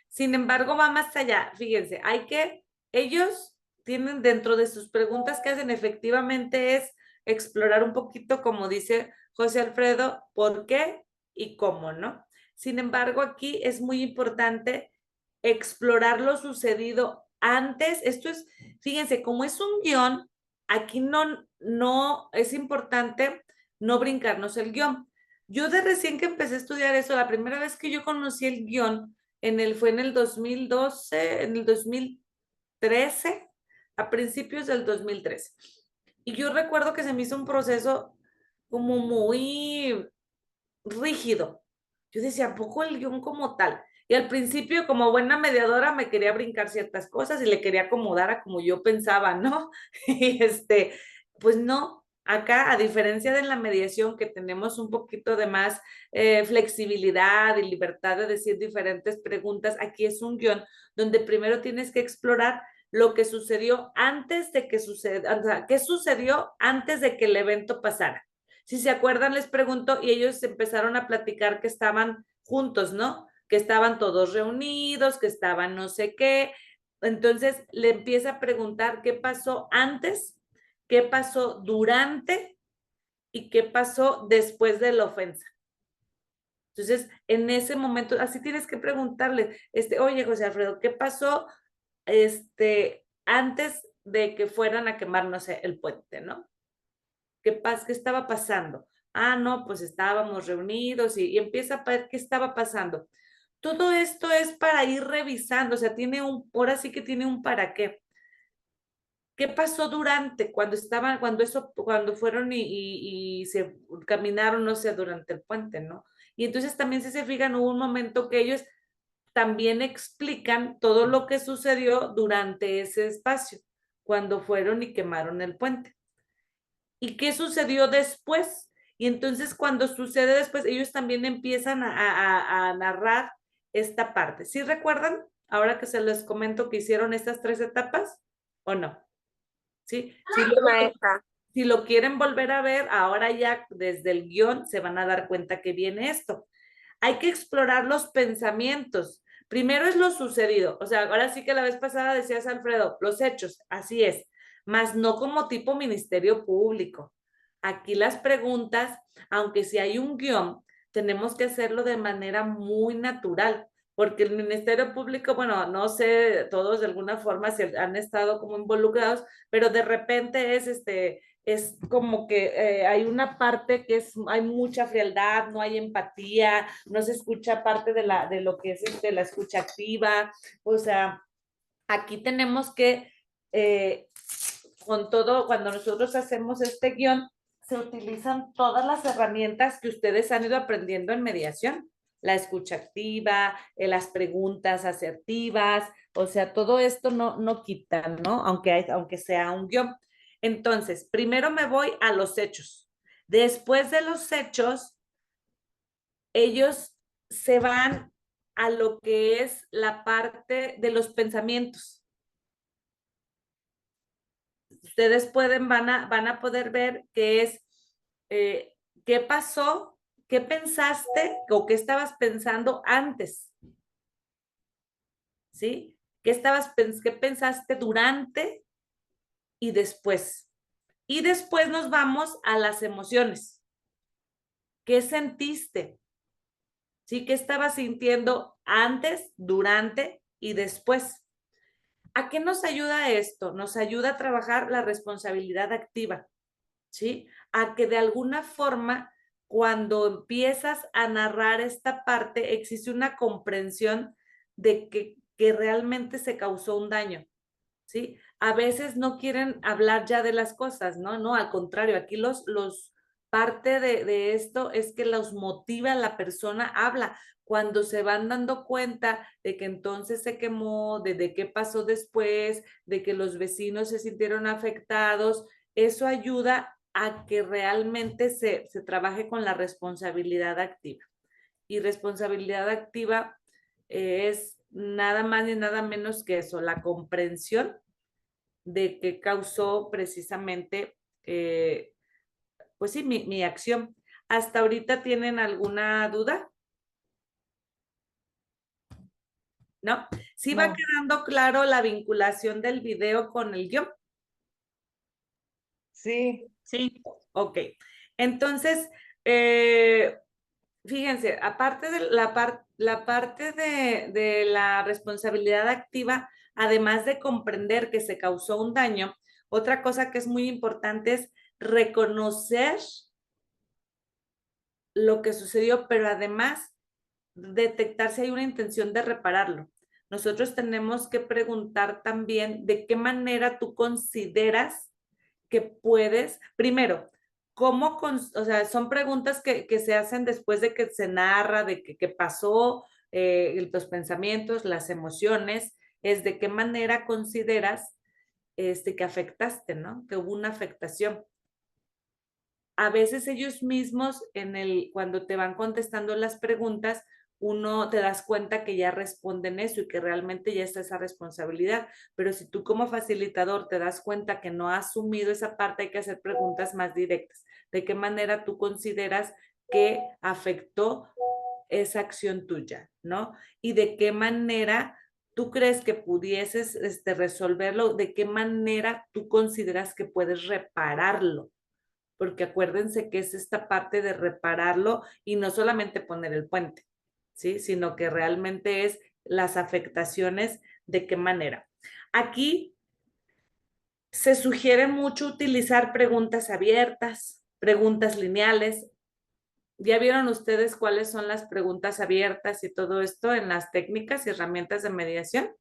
sin embargo, va más allá. Fíjense, ellos tienen dentro de sus preguntas que hacen efectivamente es explorar un poquito, como dice José Alfredo, por qué y cómo, ¿no? Sin embargo, aquí es muy importante explorar lo sucedido antes. Esto es, fíjense, como es un guión, aquí no es importante no brincarnos el guión. Yo de recién que empecé a estudiar eso, la primera vez que yo conocí el guión, fue en el 2012, en el 2013, a principios del 2013. Y yo recuerdo que se me hizo un proceso como muy rígido. Yo decía, ¿a poco el guión como tal? Y al principio, como buena mediadora, me quería brincar ciertas cosas y le quería acomodar a como yo pensaba, ¿no? Y pues no, acá, a diferencia de la mediación, que tenemos un poquito de más flexibilidad y libertad de decir diferentes preguntas, aquí es un guión donde primero tienes que explorar lo que sucedió antes de que suceda, o sea, qué sucedió antes de que el evento pasara. Si se acuerdan, les pregunto, y ellos empezaron a platicar que estaban juntos, ¿no? Que estaban todos reunidos, que estaban no sé qué. Entonces le empieza a preguntar qué pasó antes, qué pasó durante y qué pasó después de la ofensa. Entonces, en ese momento, así tienes que preguntarle, oye, José Alfredo, ¿qué pasó antes de que fueran a quemar, no sé, el puente, ¿no? ¿Qué estaba pasando? Ah, no, pues estábamos reunidos y empieza a ver qué estaba pasando. Todo esto es para ir revisando, o sea, ahora sí que tiene un para qué. ¿Qué pasó durante, cuando fueron y se caminaron, no sé, durante el puente, ¿no? Y entonces también si se fijan, hubo un momento que ellos también explican todo lo que sucedió durante ese espacio, cuando fueron y quemaron el puente. ¿Y qué sucedió después? Y entonces cuando sucede después, ellos también empiezan a narrar esta parte. ¿Sí recuerdan? Ahora que se les comento que hicieron estas 3 etapas, ¿o no? ¿Sí? Si lo quieren volver a ver, ahora ya desde el guión se van a dar cuenta que viene esto. Hay que explorar los pensamientos. Primero es lo sucedido. O sea, ahora sí que la vez pasada decías, Alfredo, los hechos, así es, mas no como tipo ministerio público. Aquí las preguntas, aunque si hay un guión, tenemos que hacerlo de manera muy natural, porque el ministerio público, bueno, no sé, todos de alguna forma se han estado como involucrados, pero de repente es como que hay una parte que hay mucha frialdad, no hay empatía, no se escucha parte de lo que es la escucha activa. O sea, aquí tenemos que, con todo, cuando nosotros hacemos este guión, se utilizan todas las herramientas que ustedes han ido aprendiendo en mediación. la escucha activa, las preguntas asertivas, o sea, todo esto no quita, ¿no? Aunque sea un guión. Entonces, primero me voy a los hechos. Después de los hechos, ellos se van a lo que es la parte de los pensamientos. Ustedes van a poder ver qué es, qué pasó, qué pensaste o qué estabas pensando antes. ¿Sí? ¿Qué pensaste durante y después? Y después nos vamos a las emociones. ¿Qué sentiste? ¿Sí? ¿Qué estabas sintiendo antes, durante y después? ¿A qué nos ayuda esto? Nos ayuda a trabajar la responsabilidad activa, ¿sí? A que de alguna forma, cuando empiezas a narrar esta parte, existe una comprensión de que realmente se causó un daño, ¿sí? A veces no quieren hablar ya de las cosas, ¿no? No, al contrario, aquí parte de esto es que los motiva la persona, habla. Cuando se van dando cuenta de que entonces se quemó, de qué pasó después, de que los vecinos se sintieron afectados, eso ayuda a que realmente se trabaje con la responsabilidad activa. Y responsabilidad activa es nada más ni nada menos que eso, la comprensión de qué causó precisamente, pues sí, mi acción. ¿Hasta ahorita tienen alguna duda? ¿No? ¿Sí va No. quedando claro la vinculación del video con el guión? Sí, Sí, Ok. Entonces, fíjense, aparte de la parte de la responsabilidad activa, además de comprender que se causó un daño, otra cosa que es muy importante es reconocer lo que sucedió, pero además detectar si hay una intención de repararlo. Nosotros tenemos que preguntar también de qué manera tú consideras que puedes, primero, o sea, son preguntas que se hacen después de que se narra, de que pasó, los pensamientos, las emociones, es de qué manera consideras que afectaste, ¿no? Que hubo una afectación. A veces ellos mismos, cuando te van contestando las preguntas, uno te das cuenta que ya responden eso y que realmente ya está esa responsabilidad. Pero si tú como facilitador te das cuenta que no has asumido esa parte, hay que hacer preguntas más directas. ¿De qué manera tú consideras que afectó esa acción tuya, ¿no? Y de qué manera tú crees que pudieses resolverlo, de qué manera tú consideras que puedes repararlo, porque acuérdense que es esta parte de repararlo y no solamente poner el puente, ¿sí? Sino que realmente es las afectaciones, de qué manera. Aquí se sugiere mucho utilizar preguntas abiertas, preguntas lineales. ¿Ya vieron ustedes cuáles son las preguntas abiertas y todo esto en las técnicas y herramientas de mediación?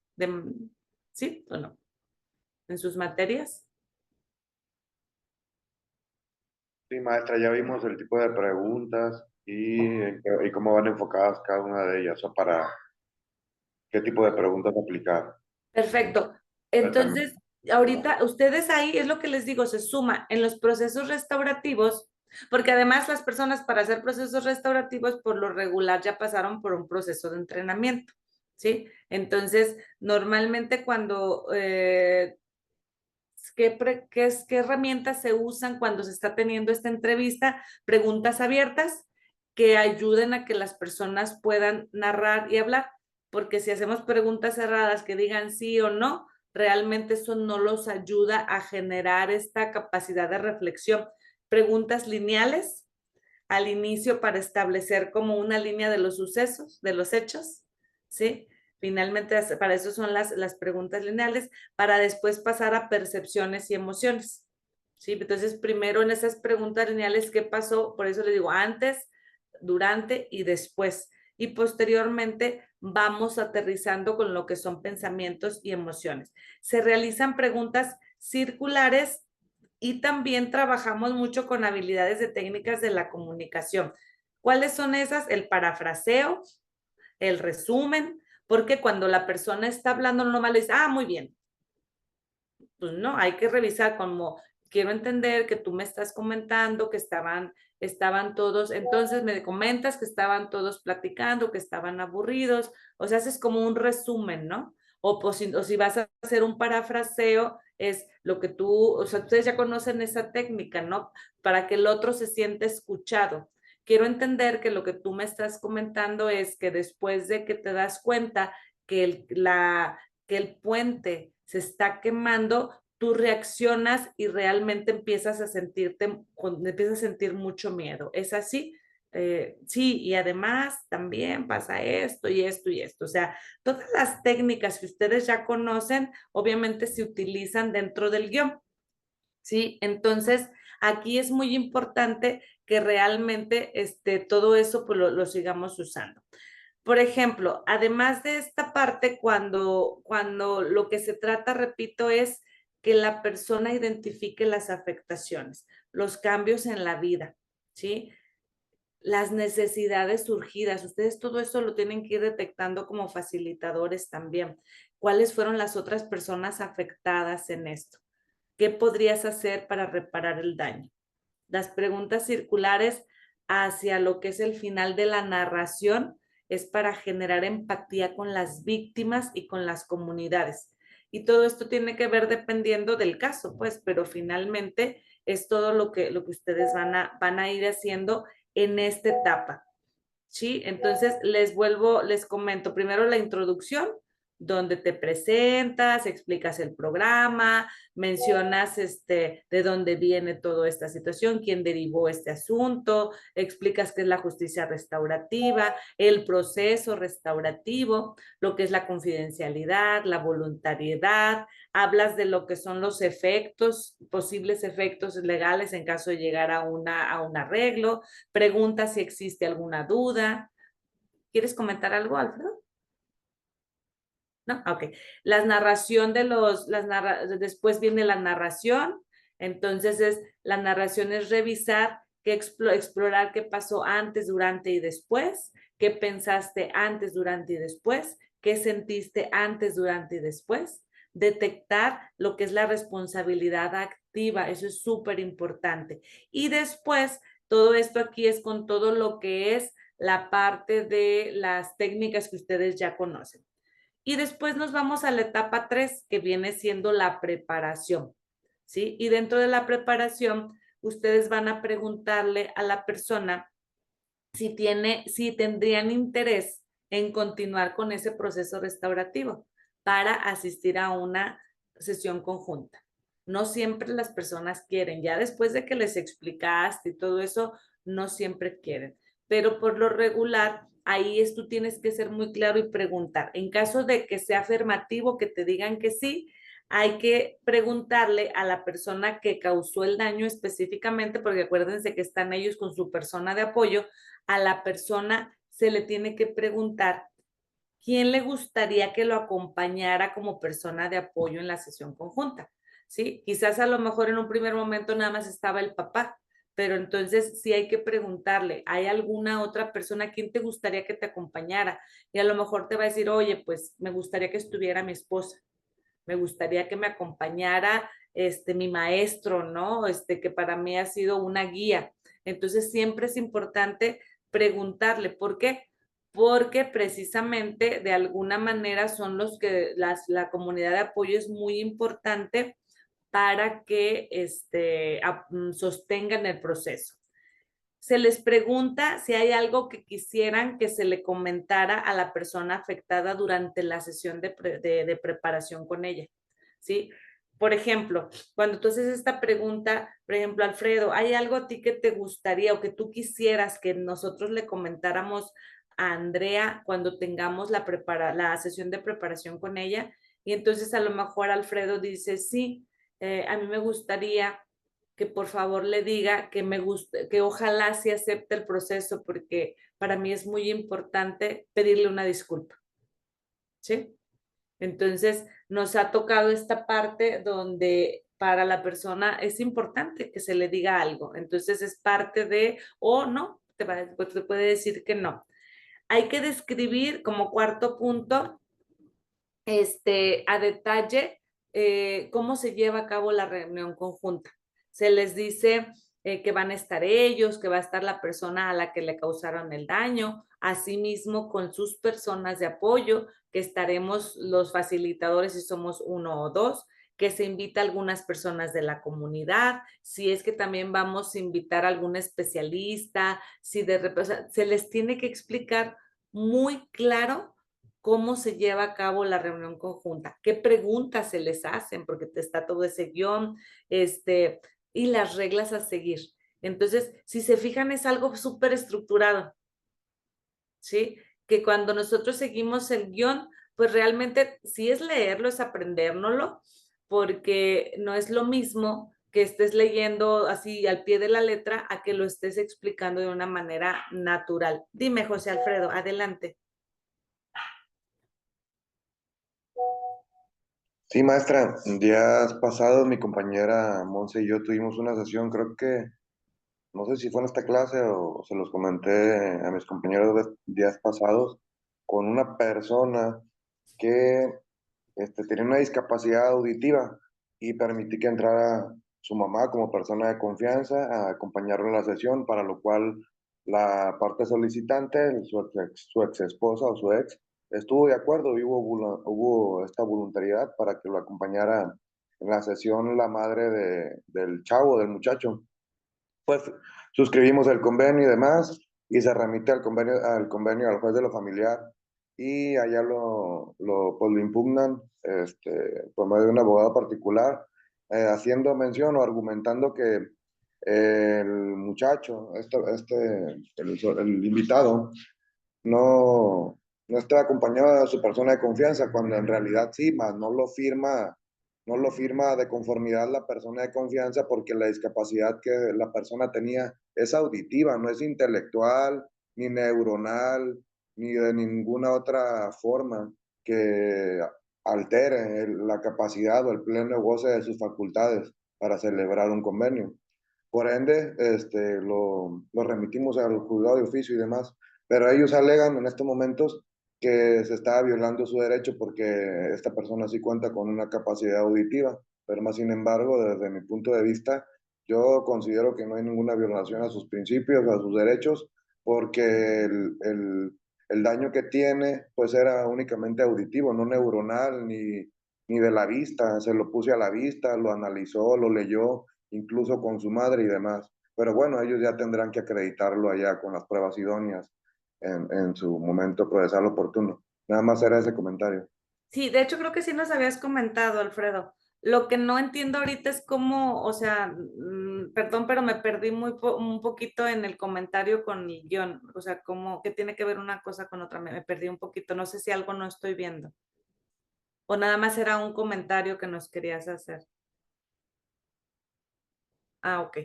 ¿Sí o no? ¿En sus materias? Sí, maestra, ya vimos el tipo de preguntas y cómo van enfocadas cada una de ellas, o para qué tipo de preguntas aplicar. Perfecto. Perfecto. Entonces, ahorita ustedes ahí es lo que les digo, se suma en los procesos restaurativos, porque además las personas para hacer procesos restaurativos por lo regular ya pasaron por un proceso de entrenamiento, ¿sí? Entonces, normalmente cuando, ¿qué herramientas se usan cuando se está teniendo esta entrevista? Preguntas abiertas que ayuden a que las personas puedan narrar y hablar, porque si hacemos preguntas cerradas que digan sí o no, realmente eso no los ayuda a generar esta capacidad de reflexión. Preguntas lineales al inicio para establecer como una línea de los sucesos, de los hechos, ¿sí? Finalmente, para eso son las preguntas lineales, para después pasar a percepciones y emociones, ¿sí? Entonces, primero en esas preguntas lineales, ¿qué pasó? Por eso le digo antes, durante y después. Y posteriormente vamos aterrizando con lo que son pensamientos y emociones. Se realizan preguntas circulares y también trabajamos mucho con habilidades de técnicas de la comunicación. ¿Cuáles son esas? El parafraseo, el resumen, porque cuando la persona está hablando normal le dice, muy bien. Pues no, hay que revisar como, quiero entender que tú me estás comentando que estaban todos, entonces me comentas que estaban todos platicando, que estaban aburridos, o sea, haces como un resumen, ¿no? O si vas a hacer un parafraseo, es lo que o sea, ustedes ya conocen esa técnica, ¿no? Para que el otro se sienta escuchado. Quiero entender que lo que tú me estás comentando es que después de que te das cuenta que el puente se está quemando, tú reaccionas y realmente empiezas a sentir mucho miedo. ¿Es así? Sí, y además también pasa esto y esto y esto. O sea, todas las técnicas que ustedes ya conocen, obviamente se utilizan dentro del guión. ¿Sí? Entonces, aquí es muy importante que realmente todo eso pues, lo sigamos usando. Por ejemplo, además de esta parte, cuando lo que se trata, repito, es que la persona identifique las afectaciones, los cambios en la vida, ¿sí? Las necesidades surgidas. Ustedes todo eso lo tienen que ir detectando como facilitadores también. ¿Cuáles fueron las otras personas afectadas en esto? ¿Qué podrías hacer para reparar el daño? Las preguntas circulares hacia lo que es el final de la narración es para generar empatía con las víctimas y con las comunidades. Y todo esto tiene que ver dependiendo del caso, pues, pero finalmente es todo lo que ustedes van a ir haciendo en esta etapa. ¿Sí? Entonces, les comento primero la introducción, donde te presentas, explicas el programa, mencionas de dónde viene toda esta situación, quién derivó este asunto, explicas qué es la justicia restaurativa, el proceso restaurativo, lo que es la confidencialidad, la voluntariedad, hablas de lo que son los efectos, posibles efectos legales en caso de llegar a un arreglo, preguntas si existe alguna duda. ¿Quieres comentar algo, Alfredo? ¿No? Ok. Después viene la narración. Entonces, la narración es revisar, explorar qué pasó antes, durante y después, qué pensaste antes, durante y después, qué sentiste antes, durante y después. Detectar lo que es la responsabilidad activa, eso es súper importante. Y después, todo esto aquí es con todo lo que es la parte de las técnicas que ustedes ya conocen. Y después nos vamos a la etapa 3, que viene siendo la preparación, ¿sí? Y dentro de la preparación, ustedes van a preguntarle a la persona si tendrían interés en continuar con ese proceso restaurativo para asistir a una sesión conjunta. No siempre las personas quieren, ya después de que les explicaste y todo eso, no siempre quieren, pero por lo regular, ahí tú tienes que ser muy claro y preguntar. En caso de que sea afirmativo, que te digan que sí, hay que preguntarle a la persona que causó el daño específicamente, porque acuérdense que están ellos con su persona de apoyo, a la persona se le tiene que preguntar quién le gustaría que lo acompañara como persona de apoyo en la sesión conjunta, ¿sí? Quizás a lo mejor en un primer momento nada más estaba el papá, pero entonces sí hay que preguntarle, ¿hay alguna otra persona? ¿Quién te gustaría que te acompañara? Y a lo mejor te va a decir, oye, pues me gustaría que estuviera mi esposa, me gustaría que me acompañara mi maestro, ¿no? Que para mí ha sido una guía. Entonces siempre es importante preguntarle, ¿por qué? Porque precisamente de alguna manera son los que la comunidad de apoyo es muy importante para que sostengan el proceso. Se les pregunta si hay algo que quisieran que se le comentara a la persona afectada durante la sesión de preparación con ella, ¿sí? Por ejemplo, cuando tú haces esta pregunta, por ejemplo, Alfredo, ¿hay algo a ti que te gustaría o que tú quisieras que nosotros le comentáramos a Andrea cuando tengamos la sesión de preparación con ella? Y entonces a lo mejor Alfredo dice, sí, a mí me gustaría que por favor le diga que me gusta, que ojalá sí acepte el proceso, porque para mí es muy importante pedirle una disculpa, ¿sí? Entonces, nos ha tocado esta parte donde para la persona es importante que se le diga algo. Entonces, es parte de, o no, te puede decir que no. Hay que describir como cuarto punto, a detalle, cómo se lleva a cabo la reunión conjunta. Se les dice que van a estar ellos, que va a estar la persona a la que le causaron el daño, asimismo con sus personas de apoyo, que estaremos los facilitadores si somos 1 o 2, que se invita a algunas personas de la comunidad, si es que también vamos a invitar a algún especialista, si de repente, o sea, se les tiene que explicar muy claro cómo se lleva a cabo la reunión conjunta, qué preguntas se les hacen, porque te está todo ese guión, y las reglas a seguir. Entonces, si se fijan, es algo súper estructurado, ¿sí? Que cuando nosotros seguimos el guión, pues realmente sí es leerlo, es aprendérnoslo, porque no es lo mismo que estés leyendo así al pie de la letra a que lo estés explicando de una manera natural. Dime, José Alfredo, adelante. Sí, maestra, días pasados mi compañera Monse y yo tuvimos una sesión, creo que, no sé si fue en esta clase o se los comenté a mis compañeros días pasados, con una persona que tenía una discapacidad auditiva y permití que entrara su mamá como persona de confianza a acompañarlo en la sesión, para lo cual la parte solicitante, su ex esposa o su ex, estuvo de acuerdo y hubo esta voluntariedad para que lo acompañara en la sesión la madre del chavo, del muchacho. Pues suscribimos el convenio y demás, y se remite al juez de lo familiar, y allá pues lo impugnan por medio de un abogado particular, haciendo mención o argumentando que el muchacho, el invitado, no, no está acompañado de su persona de confianza, cuando en realidad sí, más no lo firma de conformidad la persona de confianza, porque la discapacidad que la persona tenía es auditiva, no es intelectual, ni neuronal, ni de ninguna otra forma que altere la capacidad o el pleno goce de sus facultades para celebrar un convenio. Por ende, lo remitimos al juzgado de oficio y demás, pero ellos alegan en estos momentos que se estaba violando su derecho porque esta persona sí cuenta con una capacidad auditiva, pero más sin embargo, desde mi punto de vista, yo considero que no hay ninguna violación a sus principios, a sus derechos, porque el daño que tiene pues era únicamente auditivo, no neuronal ni de la vista. Se lo puse a la vista, lo analizó, lo leyó, incluso con su madre y demás. Pero bueno, ellos ya tendrán que acreditarlo allá con las pruebas idóneas en su momento procesal oportuno. Nada más era ese comentario. Sí, de hecho creo que sí nos habías comentado, Alfredo. Lo que no entiendo ahorita es cómo, o sea, perdón, pero me perdí un poquito en el comentario con el guión. O sea, cómo, qué tiene que ver una cosa con otra. Me perdí un poquito. No sé si algo no estoy viendo. O nada más era un comentario que nos querías hacer. Ah, ok.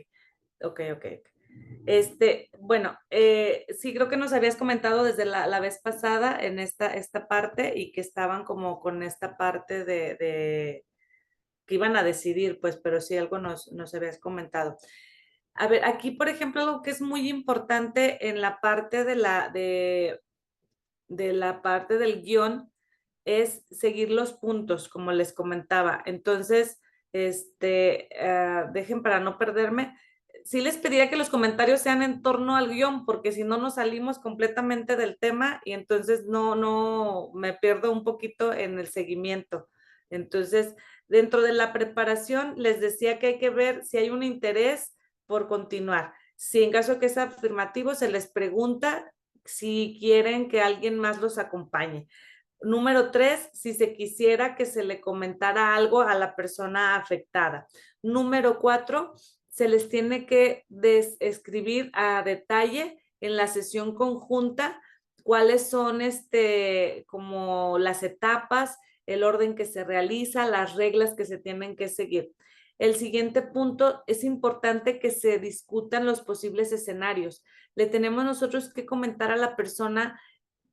Ok, ok. Bueno, sí, creo que nos habías comentado desde la vez pasada en esta parte, y que estaban como con esta parte de que iban a decidir, pues, pero sí algo nos habías comentado. A ver, aquí, por ejemplo, algo que es muy importante en la parte de la parte del guión es seguir los puntos, como les comentaba. Entonces, dejen para no perderme. Sí les pediría que los comentarios sean en torno al guión, porque si no nos salimos completamente del tema y entonces no me pierdo un poquito en el seguimiento. Entonces, dentro de la preparación, les decía que hay que ver si hay un interés por continuar. Si en caso que es afirmativo, se les pregunta si quieren que alguien más los acompañe. Número 3, si se quisiera que se le comentara algo a la persona afectada. Número 4, se les tiene que describir a detalle en la sesión conjunta cuáles son como las etapas, el orden que se realiza, las reglas que se tienen que seguir. El siguiente punto, es importante que se discutan los posibles escenarios. Le tenemos nosotros que comentar a la persona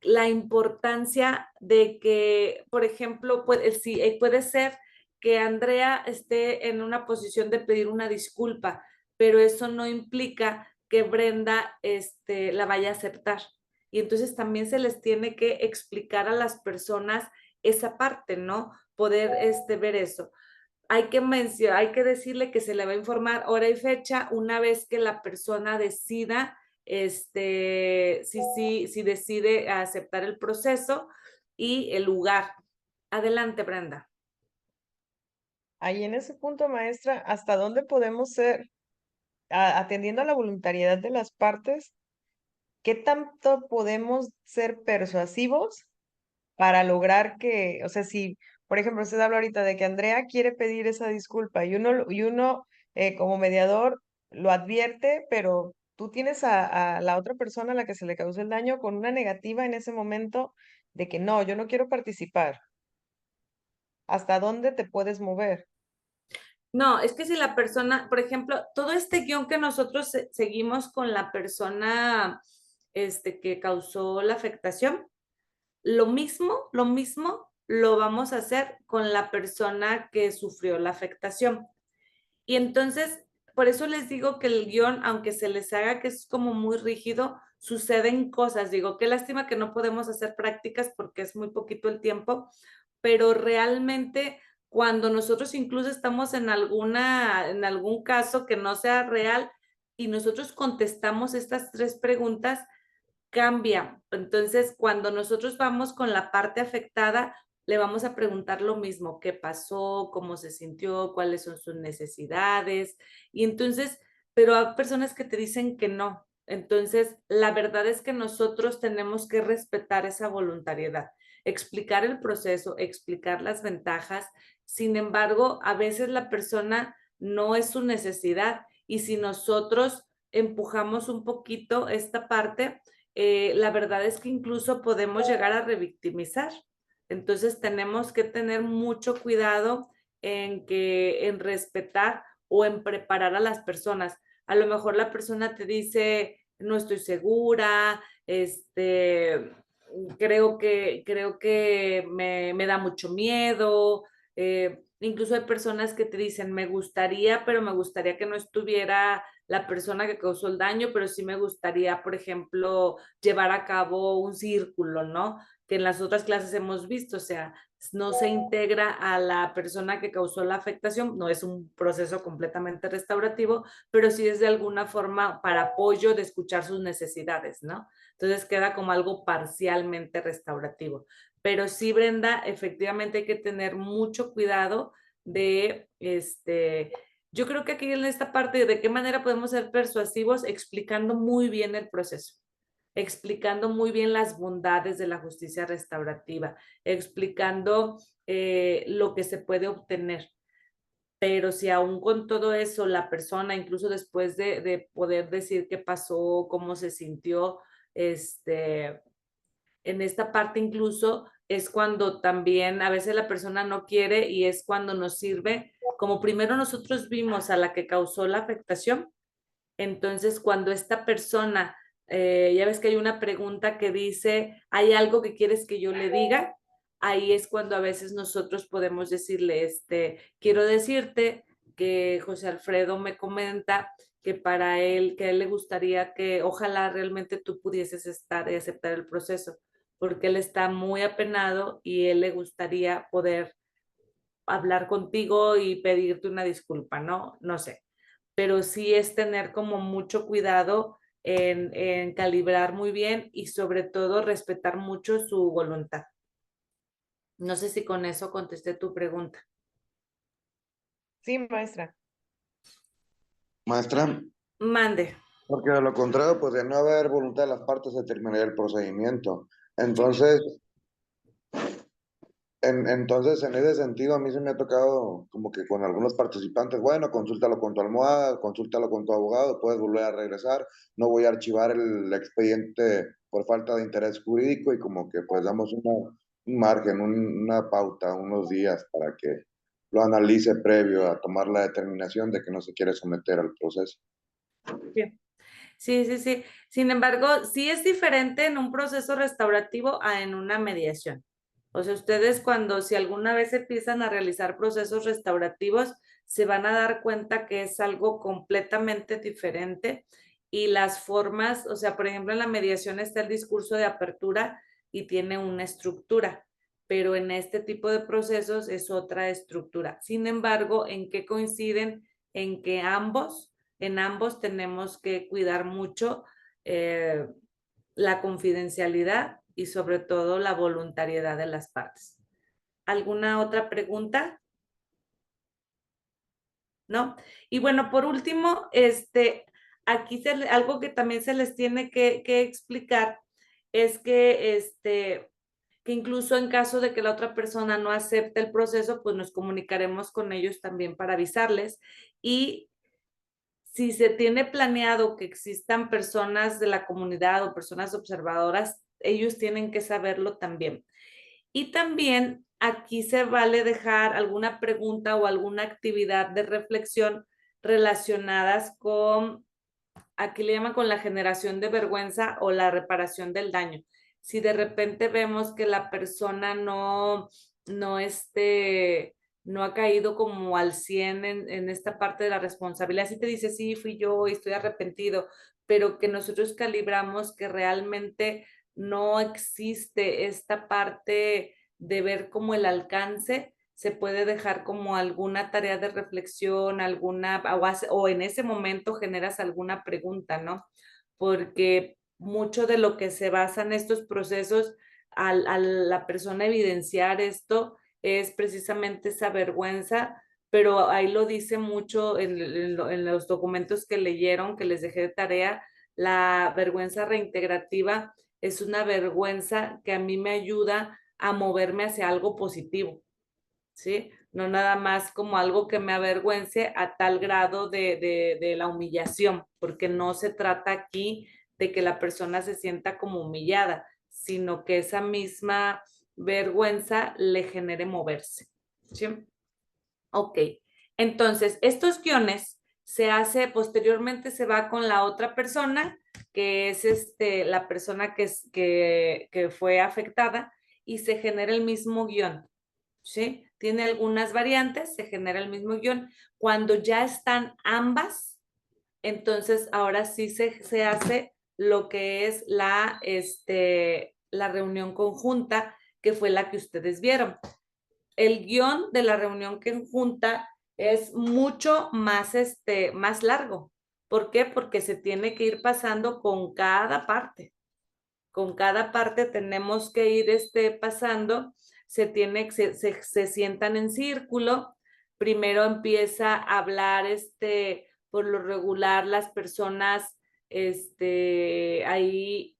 la importancia de que, por ejemplo, puede ser que Andrea esté en una posición de pedir una disculpa, pero eso no implica que Brenda la vaya a aceptar. Y entonces también se les tiene que explicar a las personas esa parte, ¿no? Poder ver eso. Hay que decirle que se le va a informar hora y fecha una vez que la persona decida, si decide aceptar el proceso y el lugar. Adelante, Brenda. Ahí en ese punto, maestra, ¿hasta dónde podemos ser, atendiendo a la voluntariedad de las partes, qué tanto podemos ser persuasivos para lograr que, o sea, si, por ejemplo, usted habla ahorita de que Andrea quiere pedir esa disculpa y uno como mediador lo advierte, pero tú tienes a la otra persona a la que se le causó el daño con una negativa en ese momento de que no, yo no quiero participar. ¿Hasta dónde te puedes mover? No, es que si la persona, por ejemplo, todo este guión que nosotros seguimos con la persona que causó la afectación, lo mismo lo vamos a hacer con la persona que sufrió la afectación. Y entonces, por eso les digo que el guión, aunque se les haga que es como muy rígido, suceden cosas. Digo, qué lástima que no podemos hacer prácticas porque es muy poquito el tiempo, pero realmente cuando nosotros incluso estamos en algún caso que no sea real y nosotros contestamos estas 3 preguntas, cambia. Entonces, cuando nosotros vamos con la parte afectada, le vamos a preguntar lo mismo, qué pasó, cómo se sintió, cuáles son sus necesidades. Y entonces, pero hay personas que te dicen que no. Entonces, la verdad es que nosotros tenemos que respetar esa voluntariedad, explicar el proceso, explicar las ventajas. Sin embargo, a veces la persona no es su necesidad y si nosotros empujamos un poquito esta parte, la verdad es que incluso podemos llegar a revictimizar. Entonces tenemos que tener mucho cuidado en respetar o en preparar a las personas. A lo mejor la persona te dice, no estoy segura, creo que me da mucho miedo. Incluso hay personas que te dicen, me gustaría, pero me gustaría que no estuviera la persona que causó el daño, pero sí me gustaría, por ejemplo, llevar a cabo un círculo, ¿no? Que en las otras clases hemos visto, o sea, no se integra a la persona que causó la afectación, no es un proceso completamente restaurativo, pero sí es de alguna forma para apoyo de escuchar sus necesidades, ¿no? Entonces queda como algo parcialmente restaurativo. Pero sí, Brenda, efectivamente hay que tener mucho cuidado de yo creo que aquí en esta parte de qué manera podemos ser persuasivos explicando muy bien el proceso, explicando muy bien las bondades de la justicia restaurativa, explicando lo que se puede obtener. Pero si aún con todo eso la persona, incluso después de poder decir qué pasó, cómo se sintió, en esta parte incluso es cuando también a veces la persona no quiere y es cuando nos sirve, como primero nosotros vimos a la que causó la afectación, entonces cuando esta persona, ya ves que hay una pregunta que dice, ¿hay algo que quieres que yo le diga? Ahí es cuando a veces nosotros podemos decirle, quiero decirte que José Alfredo me comenta que para él, que a él le gustaría que ojalá realmente tú pudieses estar y aceptar el proceso, porque él está muy apenado y él le gustaría poder hablar contigo y pedirte una disculpa, ¿no? No sé, pero sí es tener como mucho cuidado en calibrar muy bien y sobre todo respetar mucho su voluntad. No sé si con eso contesté tu pregunta. Sí, maestra. Maestra, Mande. porque de lo contrario, pues de no haber voluntad de las partes se terminaría el procedimiento. Entonces, entonces, en ese sentido, a mí se me ha tocado como que con algunos participantes, bueno, consúltalo con tu almohada, consúltalo con tu abogado, puedes volver a regresar, no voy a archivar el expediente por falta de interés jurídico y como que pues damos un margen, una pauta, unos días para que lo analice previo a tomar la determinación de que no se quiere someter al proceso. Sí, sí, sí. Sin embargo, sí es diferente en un proceso restaurativo a en una mediación. O sea, ustedes si alguna vez empiezan a realizar procesos restaurativos, se van a dar cuenta que es algo completamente diferente y las formas, o sea, por ejemplo, en la mediación está el discurso de apertura y tiene una estructura, pero en este tipo de procesos es otra estructura. Sin embargo, ¿en qué coinciden? En que en ambos tenemos que cuidar mucho la confidencialidad y sobre todo la voluntariedad de las partes. ¿Alguna otra pregunta? ¿No? Y bueno, por último, aquí algo que también se les tiene que explicar es que incluso en caso de que la otra persona no acepte el proceso, pues nos comunicaremos con ellos también para avisarles. Y si se tiene planeado que existan personas de la comunidad o personas observadoras, ellos tienen que saberlo también. Y también aquí se vale dejar alguna pregunta o alguna actividad de reflexión relacionadas con, aquí le llaman con la generación de vergüenza o la reparación del daño. Si de repente vemos que la persona no ha caído como al 100 en esta parte de la responsabilidad, si te dice, sí, fui yo y estoy arrepentido, pero que nosotros calibramos que realmente no existe esta parte de ver como el alcance, se puede dejar como alguna tarea de reflexión, o en ese momento generas alguna pregunta, ¿no? Porque mucho de lo que se basa en estos procesos, a la persona evidenciar esto, es precisamente esa vergüenza, pero ahí lo dice mucho en los documentos que leyeron, que les dejé de tarea, la vergüenza reintegrativa es una vergüenza que a mí me ayuda a moverme hacia algo positivo, ¿sí? No nada más como algo que me avergüence a tal grado de la humillación, porque no se trata aquí de que la persona se sienta como humillada, sino que esa misma vergüenza le genere moverse, ¿sí? Ok, entonces estos guiones posteriormente se va con la otra persona, que es la persona que fue afectada, y se genera el mismo guión, ¿sí? Tiene algunas variantes, se genera el mismo guión. Cuando ya están ambas, entonces ahora sí se hace lo que es la reunión conjunta, que fue la que ustedes vieron. El guión de la reunión conjunta es mucho más largo. ¿Por qué? Porque se tiene que ir pasando con cada parte. Con cada parte tenemos que ir pasando, se sientan en círculo, primero empieza a hablar, por lo regular las personas, ahí,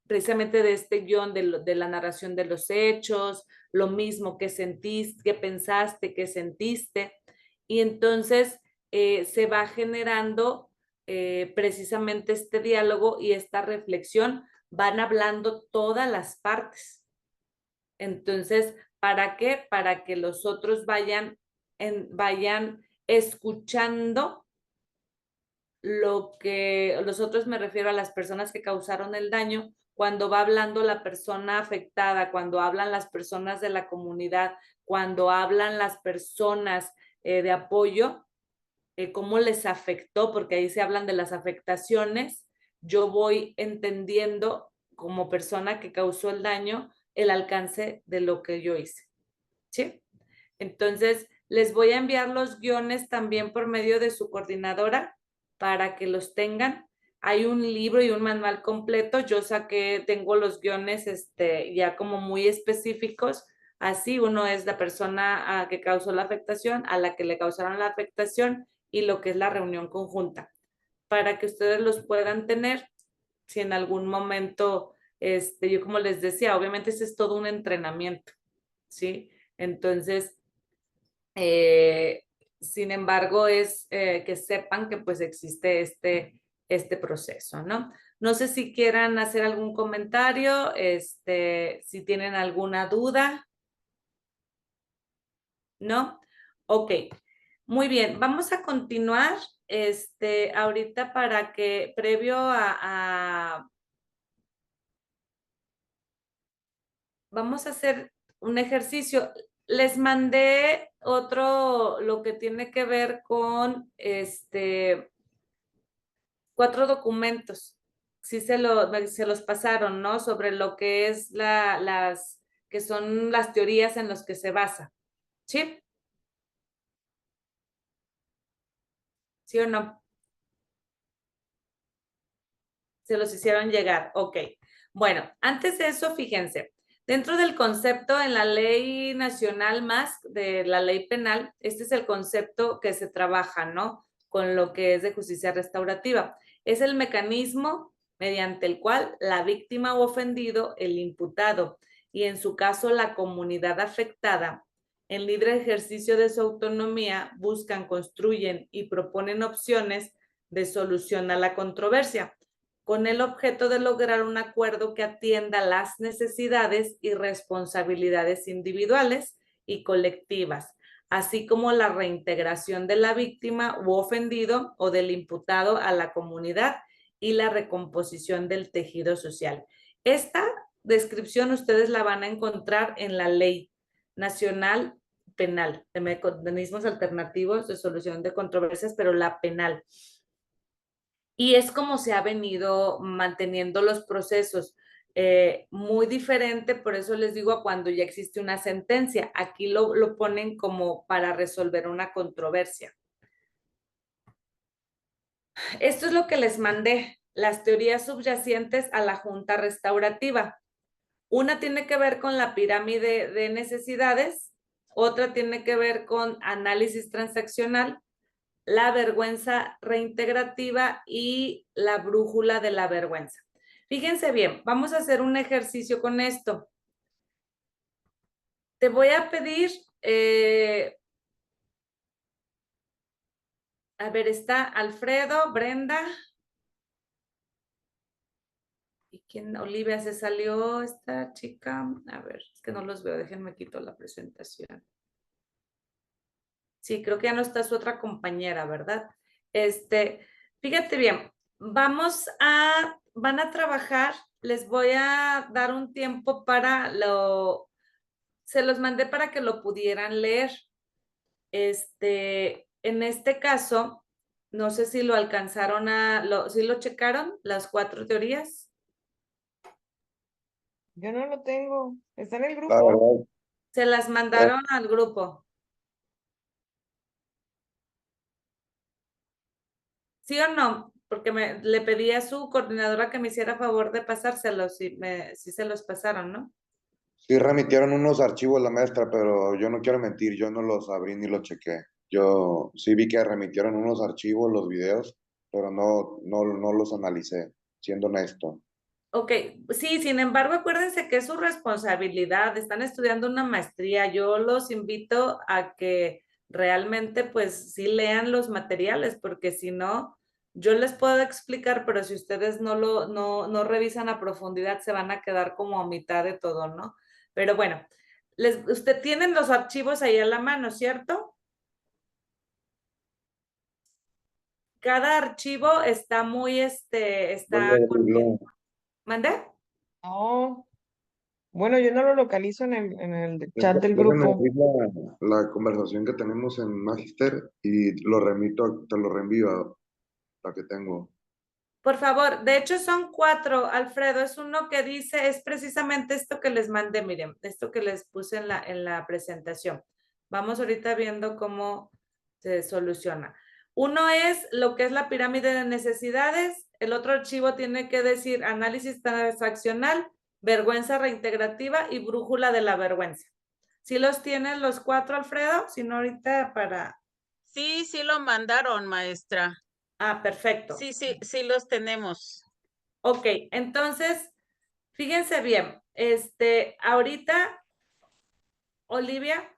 precisamente de este guión, de la narración de los hechos, lo mismo que sentiste, que pensaste, que sentiste, y entonces se va generando precisamente este diálogo y esta reflexión, van hablando todas las partes. Entonces, ¿para qué? Para que los otros vayan escuchando lo que los otros, me refiero a las personas que causaron el daño, cuando va hablando la persona afectada, cuando hablan las personas de la comunidad, cuando hablan las personas de apoyo, cómo les afectó, porque ahí se hablan de las afectaciones, yo voy entendiendo como persona que causó el daño el alcance de lo que yo hice, ¿sí? Entonces, les voy a enviar los guiones también por medio de su coordinadora para que los tengan. Hay un libro y un manual completo. Yo tengo los guiones ya como muy específicos. Así, uno es la persona que causó la afectación, a la que le causaron la afectación, y lo que es la reunión conjunta, para que ustedes los puedan tener si en algún momento, yo como les decía, obviamente ese es todo un entrenamiento, ¿sí? Entonces, sin embargo, es que sepan que pues existe este proceso, ¿no? No sé si quieran hacer algún comentario, si tienen alguna duda. ¿No? Ok, muy bien, vamos a continuar, ahorita para que, previo vamos a hacer un ejercicio. Les mandé otro, lo que tiene que ver con, 4 documentos. Sí se los pasaron, ¿no? Sobre lo que es que son las teorías en las que se basa. ¿Sí? ¿Sí o no? Se los hicieron llegar. Ok. Bueno, antes de eso, fíjense, dentro del concepto en la ley nacional más de la ley penal, este es el concepto que se trabaja, ¿no? Con lo que es de justicia restaurativa. Es el mecanismo mediante el cual la víctima o ofendido, el imputado y en su caso la comunidad afectada, en libre ejercicio de su autonomía, buscan, construyen y proponen opciones de solución a la controversia, con el objeto de lograr un acuerdo que atienda las necesidades y responsabilidades individuales y colectivas, así como la reintegración de la víctima u ofendido o del imputado a la comunidad y la recomposición del tejido social. Esta descripción ustedes la van a encontrar en la Ley Nacional Penal, de mecanismos alternativos de solución de controversias, pero la penal. Y es como se ha venido manteniendo los procesos. Muy diferente, por eso les digo, a cuando ya existe una sentencia. Aquí lo ponen como para resolver una controversia. Esto es lo que les mandé, las teorías subyacentes a la junta restaurativa. Una tiene que ver con la pirámide de necesidades, otra tiene que ver con análisis transaccional, la vergüenza reintegrativa y la brújula de la vergüenza. Fíjense bien, vamos a hacer un ejercicio con esto. Te voy a pedir, a ver, está Alfredo, Brenda. ¿Y quién? Olivia, se salió esta chica. A ver, es que no los veo, déjenme quito la presentación. Sí, creo que ya no está su otra compañera, ¿verdad? Fíjate bien, van a trabajar, les voy a dar un tiempo se los mandé para que lo pudieran leer. En este caso, no sé si lo alcanzaron ¿sí lo checaron, las 4 teorías? Yo no lo tengo. ¿Está en el La grupo? verdad, Se las mandaron al grupo. ¿Sí o no? Porque le pedí a su coordinadora que me hiciera favor de pasárselos, si se los pasaron, ¿no? sí remitieron unos archivos la maestra, pero yo no quiero mentir, yo no los abrí ni los chequé. Yo sí vi que remitieron unos archivos, los videos, pero no los analicé, siendo honesto. Ok, sí, sin embargo, acuérdense que es su responsabilidad, están estudiando una maestría. Yo los invito a que realmente, pues, sí lean los materiales, porque si no, yo les puedo explicar, pero si ustedes no revisan a profundidad, se van a quedar como a mitad de todo, ¿no? Pero bueno, usted tienen los archivos ahí a la mano, ¿cierto? Cada archivo está muy, Voy a abrirlo. ¿Mande? No. Bueno, yo no lo localizo en el chat del Déjame grupo. abrir la conversación que tenemos en Magister y te lo reenvío a la que tengo. Por favor, de hecho son 4, Alfredo, es uno que dice, es precisamente esto que les mandé, miren, esto que les puse en la presentación. Vamos ahorita viendo cómo se soluciona. Uno es lo que es la pirámide de necesidades, el otro archivo tiene que decir análisis transaccional, vergüenza reintegrativa y brújula de la vergüenza. ¿Sí los tienen los 4, Alfredo? Si no, ahorita para... Sí, sí lo mandaron, maestra. Ah, perfecto. Sí, sí, sí los tenemos. Ok, entonces, fíjense bien, ahorita, Olivia,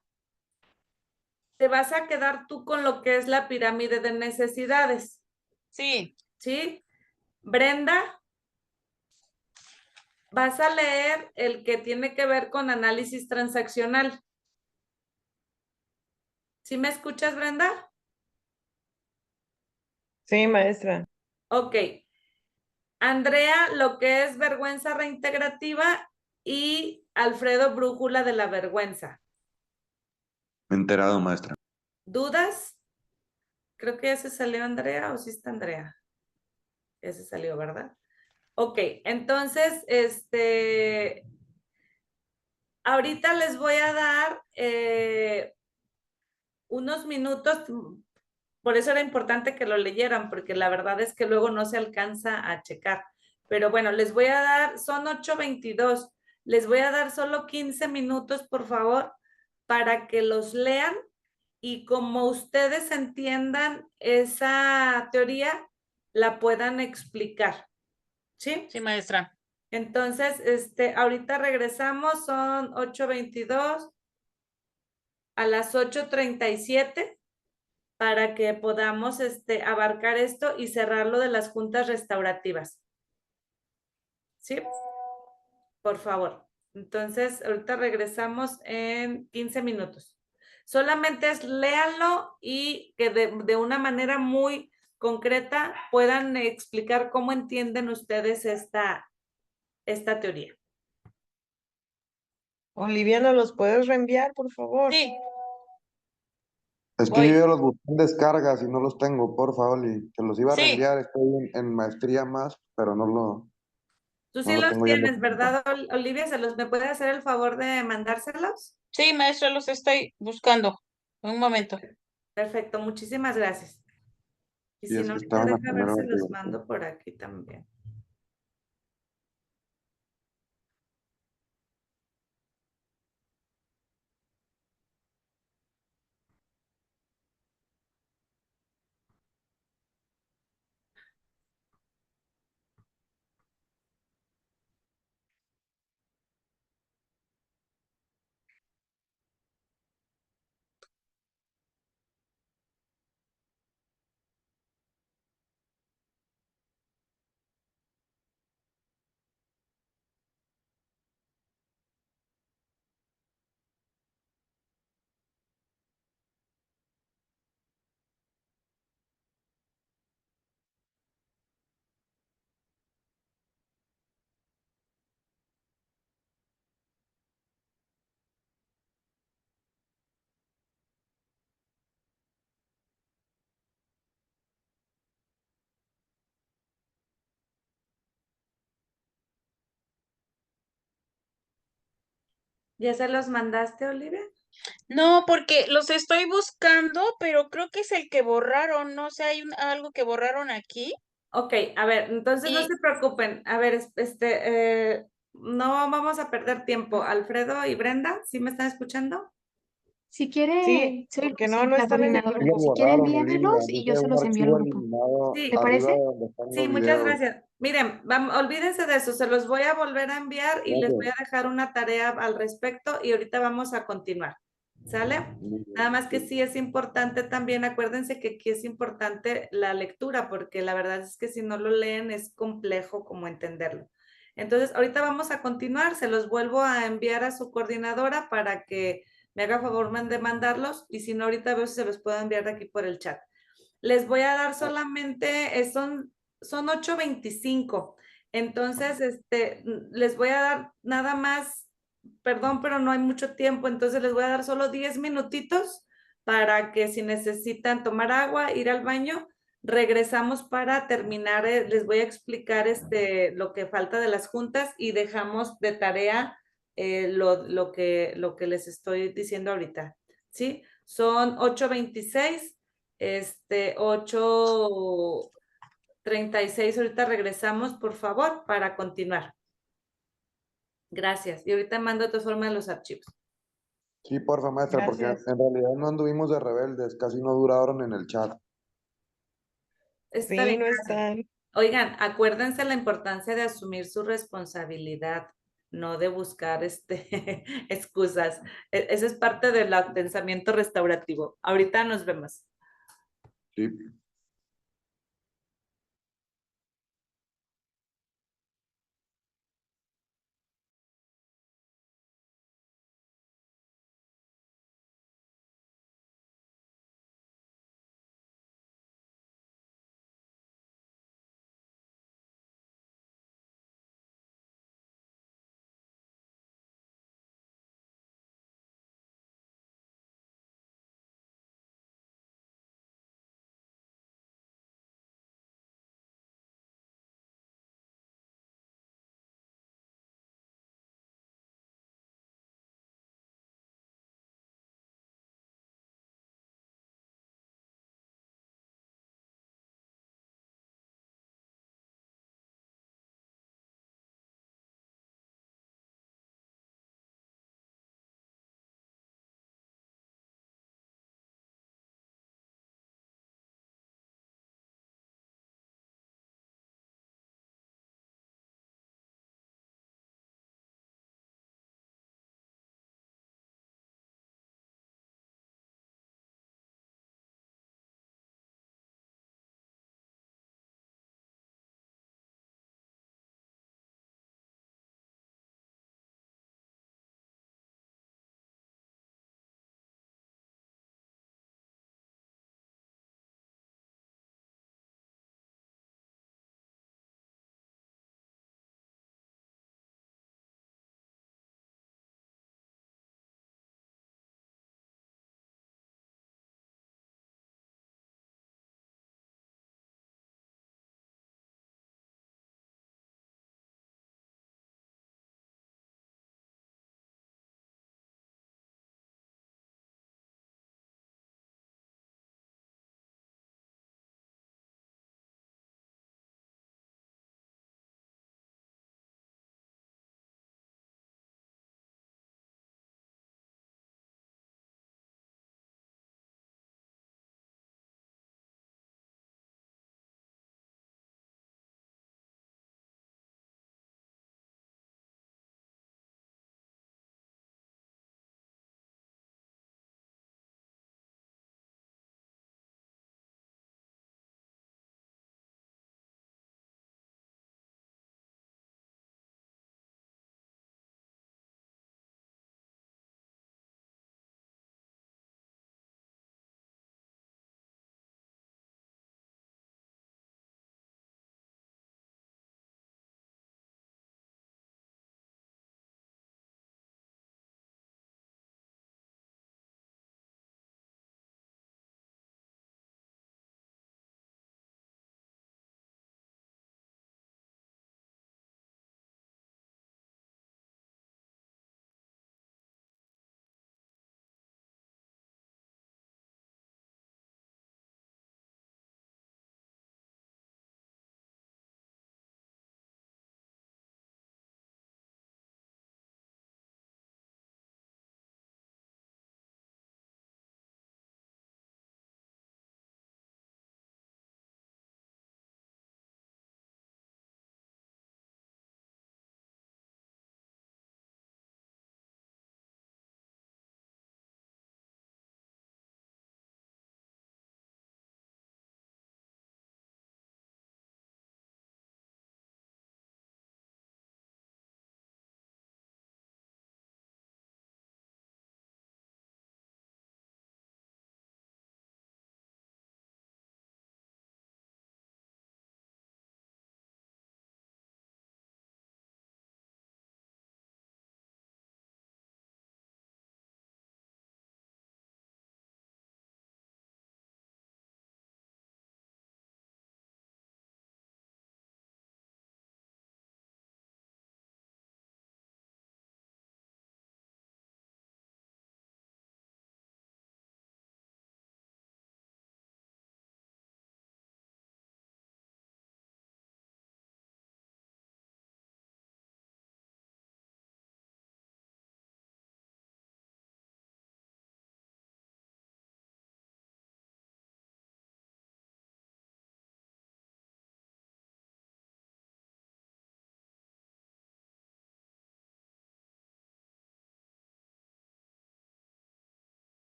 te vas a quedar tú con lo que es la pirámide de necesidades, Sí, ¿sí? Brenda, vas a leer el que tiene que ver con análisis transaccional. ¿Sí me escuchas, Brenda? Sí, maestra. Ok. Andrea, lo que es vergüenza reintegrativa y Alfredo, brújula de la vergüenza. Enterado, maestra. ¿Dudas? Creo que ya se salió Andrea o sí está Andrea. Ese salió, ¿verdad? Ok, entonces, ahorita les voy a dar unos minutos, por eso era importante que lo leyeran, porque la verdad es que luego no se alcanza a checar. Pero bueno, les voy a dar, son 8:22, les voy a dar solo 15 minutos, por favor, para que los lean y como ustedes entiendan esa teoría, la puedan explicar. ¿Sí? Sí, maestra. Entonces, ahorita regresamos, son 8:22 a las 8:37 para que podamos abarcar esto y cerrar lo de las juntas restaurativas. ¿Sí? Por favor. Entonces, ahorita regresamos en 15 minutos. Solamente es léanlo y que de una manera muy concreta puedan explicar cómo entienden ustedes esta teoría. Olivia, ¿nos los puedes reenviar, por favor? Sí, Es que voy. yo ya los busqué en descargas y no los tengo, por favor, y te los iba a Sí, reenviar, estoy en maestría más, pero Tú no sí lo los tengo ya en tienes, documento. ¿verdad, Olivia? ¿Me puede hacer el favor de mandárselos? sí, maestra, los estoy buscando. Un momento. Perfecto, muchísimas gracias. Y Sí, si es no, que ahorita estaba en la deja ver primera si los aplicación. mando por aquí también. ¿Ya se los mandaste, Olivia? No, porque los estoy buscando, pero creo que es el que borraron. No sé, hay algo que borraron aquí. Ok, a ver, entonces no Y se preocupen. A ver, no vamos a perder tiempo. Alfredo y Brenda, ¿sí me están escuchando? Si quiere, Sí, soy porque no, sí, no la están en el coordinadora. Sí lo grupo. Si quiere, borraron, Olivia, envíamelos y yo dice se un los envío al archivo grupo. eliminado Sí, ¿Le arriba parece? donde están sí, los muchas videos. gracias. Miren, olvídense de eso, se los voy a volver a enviar y les voy Gracias. a dejar una tarea al respecto y ahorita vamos a continuar. ¿Sale? Muy Nada bien, más que sí. sí es importante también, acuérdense que aquí es importante la lectura, porque la verdad es que si no lo leen es complejo como entenderlo. Entonces, ahorita vamos a continuar, se los vuelvo a enviar a su coordinadora para que me haga favor de mandarlos y si no, ahorita veo si se los puedo enviar de aquí por el chat. Les voy a dar solamente, son 8:25. Entonces, les voy a dar nada más, perdón, pero no hay mucho tiempo, entonces les voy a dar solo 10 minutitos para que si necesitan tomar agua, ir al baño, regresamos para terminar, les voy a explicar lo que falta de las juntas y dejamos de tarea lo que les estoy diciendo ahorita, ¿sí? Son 8:26. 8:36, ahorita regresamos, por favor, para continuar. Gracias. Y ahorita mando de todas formas los archivos. Sí, porfa, maestra, porque Gracias. en realidad no anduvimos de rebeldes, casi no duraron en el chat. Está Sí, bien, no gracias. están. Oigan, acuérdense la importancia de asumir su responsabilidad, no de buscar excusas. Eso es parte del pensamiento restaurativo. Ahorita nos vemos. Sí.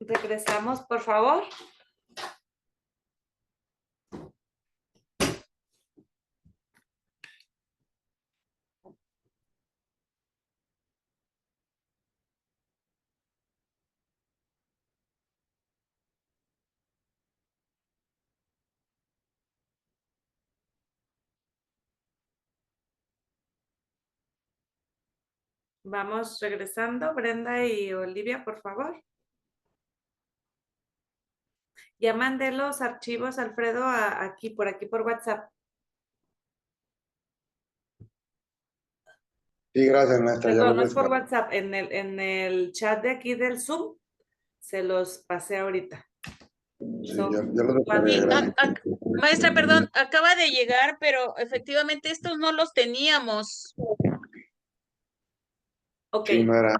Regresamos, por favor. Vamos regresando, Brenda y Olivia, por favor. Ya mandé los archivos, Alfredo, aquí por WhatsApp. Sí, gracias, maestra. Ya Perdón, no los es por descargué. WhatsApp, en el chat de aquí del Zoom, se los pasé ahorita. Sí, Son ya los descargué, Sí, gracias. maestra, perdón, acaba de llegar, pero efectivamente estos no los teníamos. Ok, Sí, no era.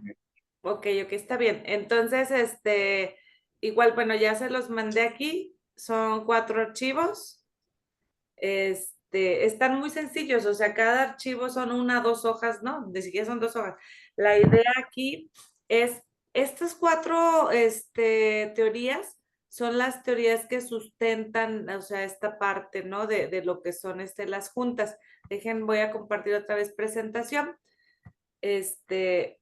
ok, está bien. Entonces, igual, bueno, ya se los mandé aquí. Son 4 archivos. Están muy sencillos, o sea, cada archivo son 1 o 2 hojas, ¿no? Ni siquiera son 2 hojas. La idea aquí es, estas 4 teorías son las teorías que sustentan, o sea, esta parte, ¿no? De lo que son las juntas. Voy a compartir otra vez presentación. Sí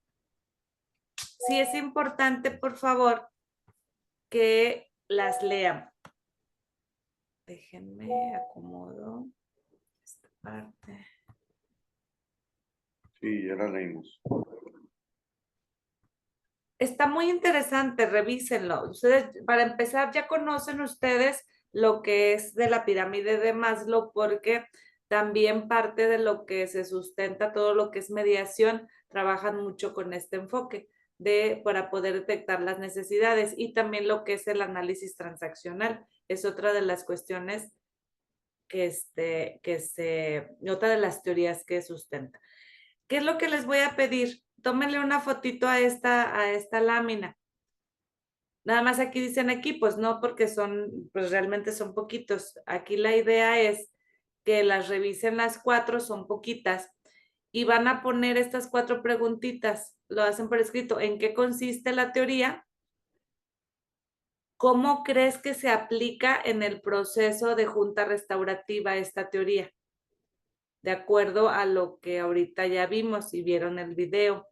es importante, por favor, que las lean. Déjenme acomodo esta parte. Sí, ya la leímos. Está muy interesante, revísenlo. Ustedes, para empezar, ya conocen ustedes lo que es de la pirámide de Maslow, porque también parte de lo que se sustenta, todo lo que es mediación, trabajan mucho con este enfoque para poder detectar las necesidades, y también lo que es el análisis transaccional. Es otra de las cuestiones otra de las teorías que sustenta. ¿Qué es lo que les voy a pedir? Tómenle una fotito a esta lámina. Nada más aquí dicen equipos, no porque pues realmente son poquitos. Aquí la idea es que las revisen las 4, son poquitas, y van a poner estas 4 preguntitas. Lo hacen por escrito. ¿En qué consiste la teoría? ¿Cómo crees que se aplica en el proceso de junta restaurativa esta teoría? De acuerdo a lo que ahorita ya vimos y vieron el video.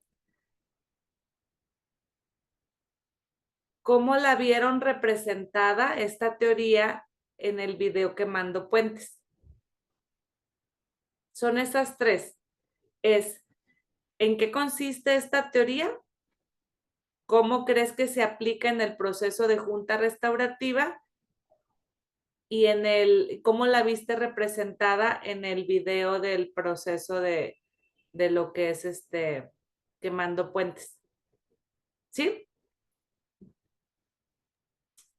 ¿Cómo la vieron representada esta teoría en el video que mandó Puentes? Son esas 3. ¿En qué consiste esta teoría? ¿Cómo crees que se aplica en el proceso de junta restaurativa? Y ¿cómo la viste representada en el video del proceso de lo que es que mandó Puentes? ¿Sí?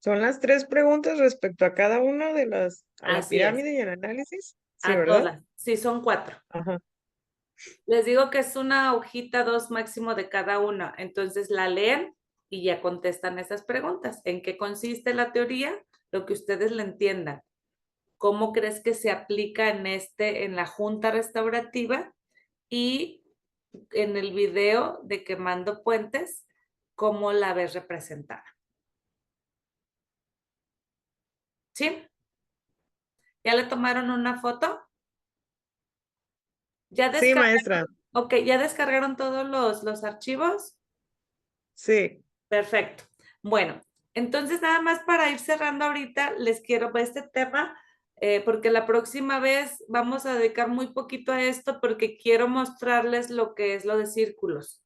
Son las 3 preguntas respecto a cada una de a la Así es. pirámide y el análisis. Sí, A ¿verdad? todas. Sí, son 4. Ajá. Les digo que es una hojita, 2 máximo de cada una. Entonces la leen y ya contestan esas preguntas. ¿En qué consiste la teoría? Lo que ustedes le entiendan. ¿Cómo crees que se aplica en la junta restaurativa? Y en el video de Quemando Puentes, ¿cómo la ves representada? ¿Sí? ¿Ya le tomaron una foto? ¿Ya Sí, descargaron? maestra. Ok, ¿ya descargaron todos los archivos? Sí. Perfecto. Bueno, entonces nada más para ir cerrando ahorita, les quiero ver este tema, porque la próxima vez vamos a dedicar muy poquito a esto, porque quiero mostrarles lo que es lo de círculos,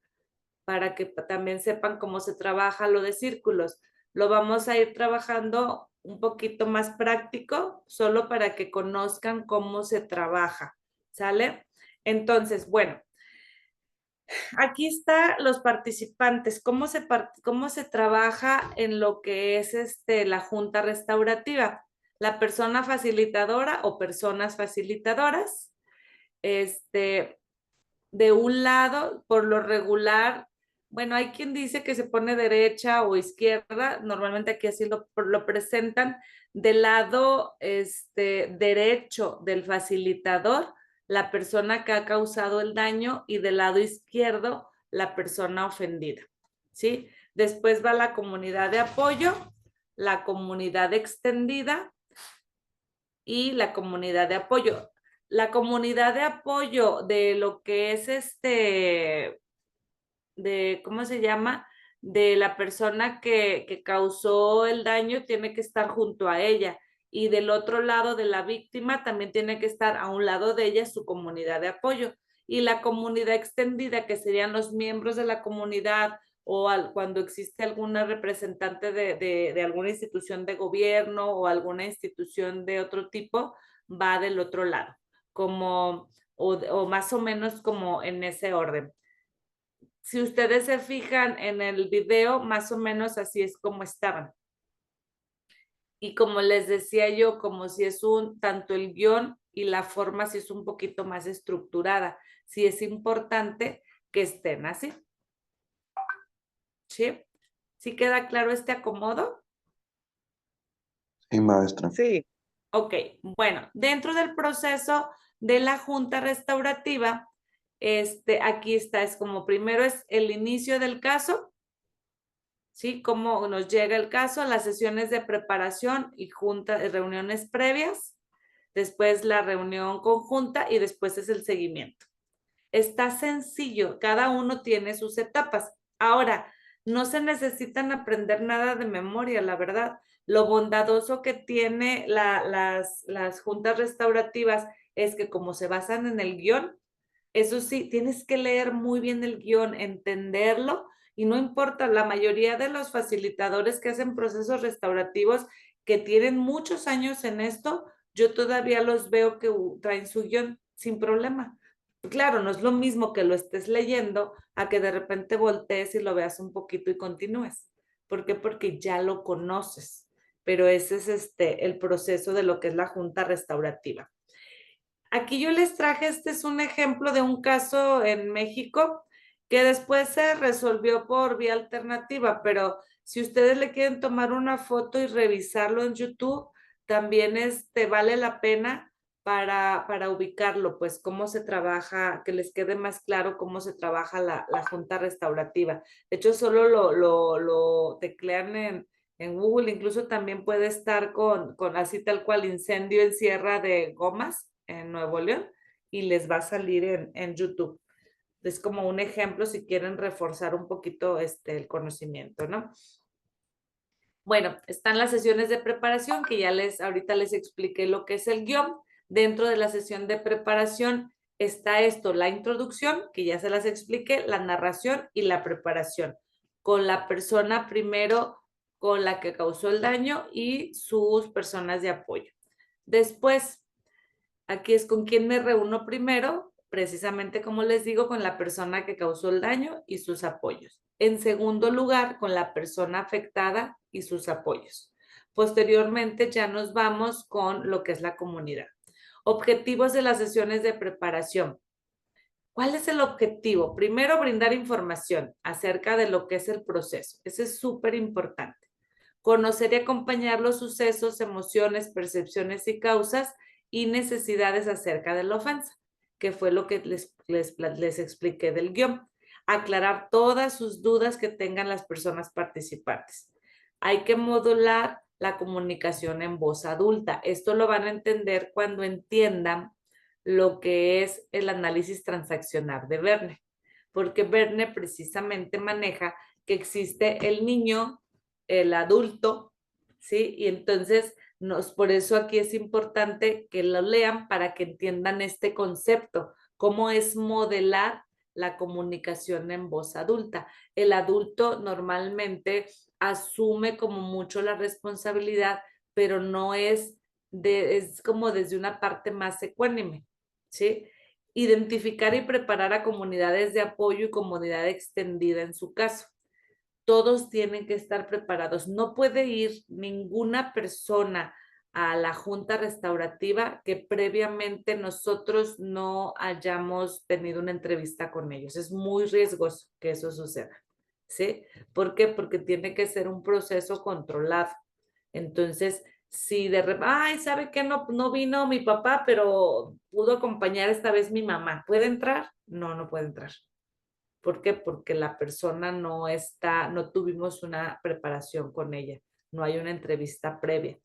para que también sepan cómo se trabaja lo de círculos. Lo vamos a ir trabajando un poquito más práctico, solo para que conozcan cómo se trabaja, ¿sale? Entonces, bueno, aquí están los participantes, cómo se trabaja en lo que es la junta restaurativa. La persona facilitadora o personas facilitadoras, de un lado, por lo regular, bueno, hay quien dice que se pone derecha o izquierda, normalmente aquí así lo presentan, del lado derecho del facilitador, la persona que ha causado el daño, y del lado izquierdo, la persona ofendida, ¿sí? Después va la comunidad de apoyo, la comunidad extendida y la comunidad de apoyo. La comunidad de apoyo de lo que es ¿cómo se llama? De la persona que causó el daño tiene que estar junto a ella. Y del otro lado de la víctima también tiene que estar a un lado de ella su comunidad de apoyo. Y la comunidad extendida, que serían los miembros de la comunidad o cuando existe alguna representante de alguna institución de gobierno o alguna institución de otro tipo, va del otro lado, o más o menos como en ese orden. Si ustedes se fijan en el video, más o menos así es como estaban. Y como les decía yo, como si es tanto el guión y la forma si es un poquito más estructurada. Sí es importante que estén así. ¿Sí? ¿Sí queda claro este acomodo? Sí, maestra. Sí. Ok, bueno, dentro del proceso de la junta restaurativa, aquí está, es como primero es el inicio del caso, ¿sí? Cómo nos llega el caso, las sesiones de preparación y reuniones previas, después la reunión conjunta y después es el seguimiento. Está sencillo, cada uno tiene sus etapas. Ahora, no se necesitan aprender nada de memoria, la verdad. Lo bondadoso que tiene las juntas restaurativas es que como se basan en el guión, eso sí, tienes que leer muy bien el guión, entenderlo, y no importa, la mayoría de los facilitadores que hacen procesos restaurativos que tienen muchos años en esto, yo todavía los veo que traen su guión sin problema. Claro, no es lo mismo que lo estés leyendo a que de repente voltees y lo veas un poquito y continúes. ¿Por qué? Porque ya lo conoces, pero ese es el proceso de lo que es la junta restaurativa. Aquí yo les traje, este es un ejemplo de un caso en México que después se resolvió por vía alternativa, pero si ustedes le quieren tomar una foto y revisarlo en YouTube, también vale la pena para ubicarlo, pues cómo se trabaja, que les quede más claro cómo se trabaja la junta restaurativa. De hecho, solo lo teclean en Google, incluso también puede estar con así tal cual incendio en Sierra de Gomas en Nuevo León y les va a salir en YouTube. Es como un ejemplo si quieren reforzar un poquito el conocimiento, ¿no? Bueno, están las sesiones de preparación que ya ahorita les expliqué lo que es el guión. Dentro de la sesión de preparación está la introducción, que ya se las expliqué, la narración y la preparación, con la persona primero con la que causó el daño y sus personas de apoyo. Después, aquí es con quien me reúno primero, precisamente como les digo, con la persona que causó el daño y sus apoyos. En segundo lugar, con la persona afectada y sus apoyos. Posteriormente ya nos vamos con lo que es la comunidad. Objetivos de las sesiones de preparación. ¿Cuál es el objetivo? Primero, brindar información acerca de lo que es el proceso. Eso es súper importante. Conocer y acompañar los sucesos, emociones, percepciones y causas y necesidades acerca de la ofensa, que fue lo que les expliqué del guión. Aclarar todas sus dudas que tengan las personas participantes. Hay que modular la comunicación en voz adulta. Esto lo van a entender cuando entiendan lo que es el análisis transaccional de Verne, porque Verne precisamente maneja que existe el niño, el adulto, ¿sí? Y entonces, por eso aquí es importante que lo lean para que entiendan este concepto, cómo es modelar la comunicación en voz adulta. El adulto normalmente asume como mucho la responsabilidad, pero no es como desde una parte más ecuánime, ¿sí? Identificar y preparar a comunidades de apoyo y comunidad extendida en su caso. Todos tienen que estar preparados. No puede ir ninguna persona a la junta restaurativa que previamente nosotros no hayamos tenido una entrevista con ellos. Es muy riesgoso que eso suceda, ¿sí? ¿Por qué? Porque tiene que ser un proceso controlado. Entonces, si de repente, ay, ¿sabe qué? No vino mi papá, pero pudo acompañar esta vez mi mamá. ¿Puede entrar? No, no puede entrar. ¿Por qué? Porque la persona no tuvimos una preparación con ella, no hay una entrevista previa.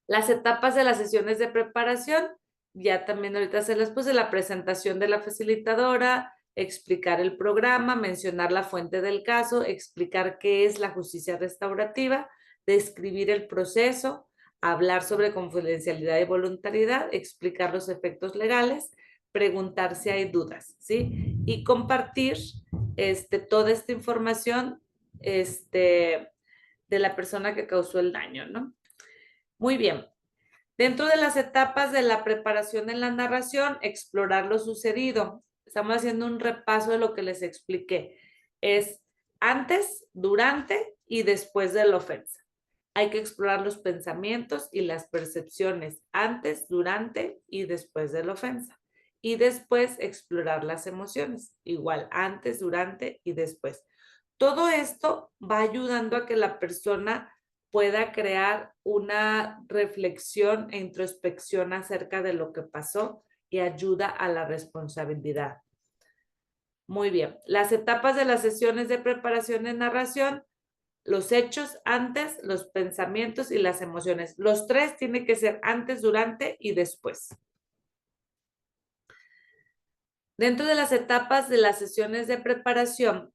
Las etapas de las sesiones de preparación, ya también ahorita se les puse la presentación de la facilitadora, explicar el programa, mencionar la fuente del caso, explicar qué es la justicia restaurativa, describir el proceso, hablar sobre confidencialidad y voluntariedad, explicar los efectos legales, preguntar si hay dudas, ¿sí? Y compartir toda esta información de la persona que causó el daño, ¿no? Muy bien. Dentro de las etapas de la preparación en la narración, explorar lo sucedido. Estamos haciendo un repaso de lo que les expliqué. Es antes, durante y después de la ofensa. Hay que explorar los pensamientos y las percepciones antes, durante y después de la ofensa. Y después explorar las emociones. Igual, antes, durante y después. Todo esto va ayudando a que la persona pueda crear una reflexión e introspección acerca de lo que pasó y ayuda a la responsabilidad. Muy bien. Las etapas de las sesiones de preparación de narración, los hechos antes, los pensamientos y las emociones. Los tres tienen que ser antes, durante y después. Dentro de las etapas de las sesiones de preparación,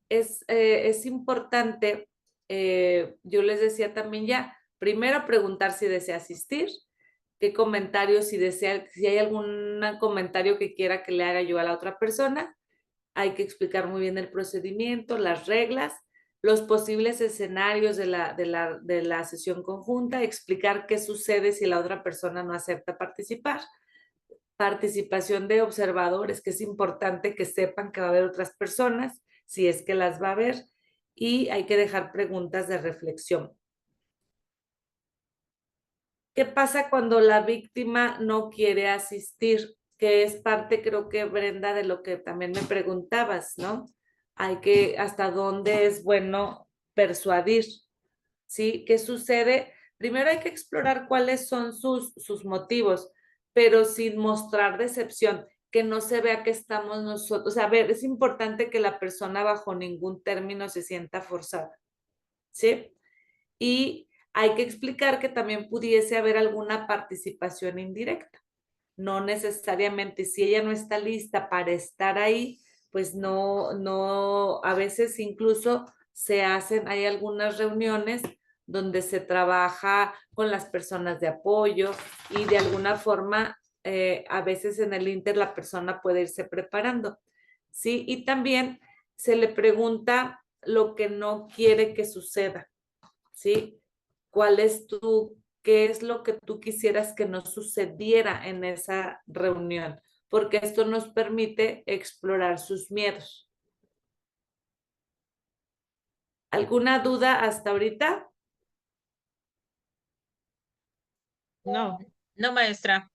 es importante, yo les decía también ya, primero preguntar si desea asistir, qué comentarios, si hay algún comentario que quiera que le haga yo a la otra persona. Hay que explicar muy bien el procedimiento, las reglas, los posibles escenarios de la sesión conjunta, explicar qué sucede si la otra persona no acepta participar. Participación de observadores, que es importante que sepan que va a haber otras personas, si es que las va a ver, y hay que dejar preguntas de reflexión. ¿Qué pasa cuando la víctima no quiere asistir? Que es parte, creo que, Brenda, de lo que también me preguntabas, ¿no? ¿Hasta dónde es bueno persuadir? ¿Sí? ¿Qué sucede? Primero hay que explorar cuáles son sus motivos, pero sin mostrar decepción, que no se vea que estamos nosotros. A ver, es importante que la persona bajo ningún término se sienta forzada, ¿sí? Y hay que explicar que también pudiese haber alguna participación indirecta. No necesariamente, si ella no está lista para estar ahí, pues no, a veces incluso hay algunas reuniones donde se trabaja con las personas de apoyo y de alguna forma, a veces en el inter la persona puede irse preparando, ¿sí? Y también se le pregunta lo que no quiere que suceda, ¿sí? ¿Qué es lo que tú quisieras que no sucediera en esa reunión? Porque esto nos permite explorar sus miedos. ¿Alguna duda hasta ahorita? No. No, maestra.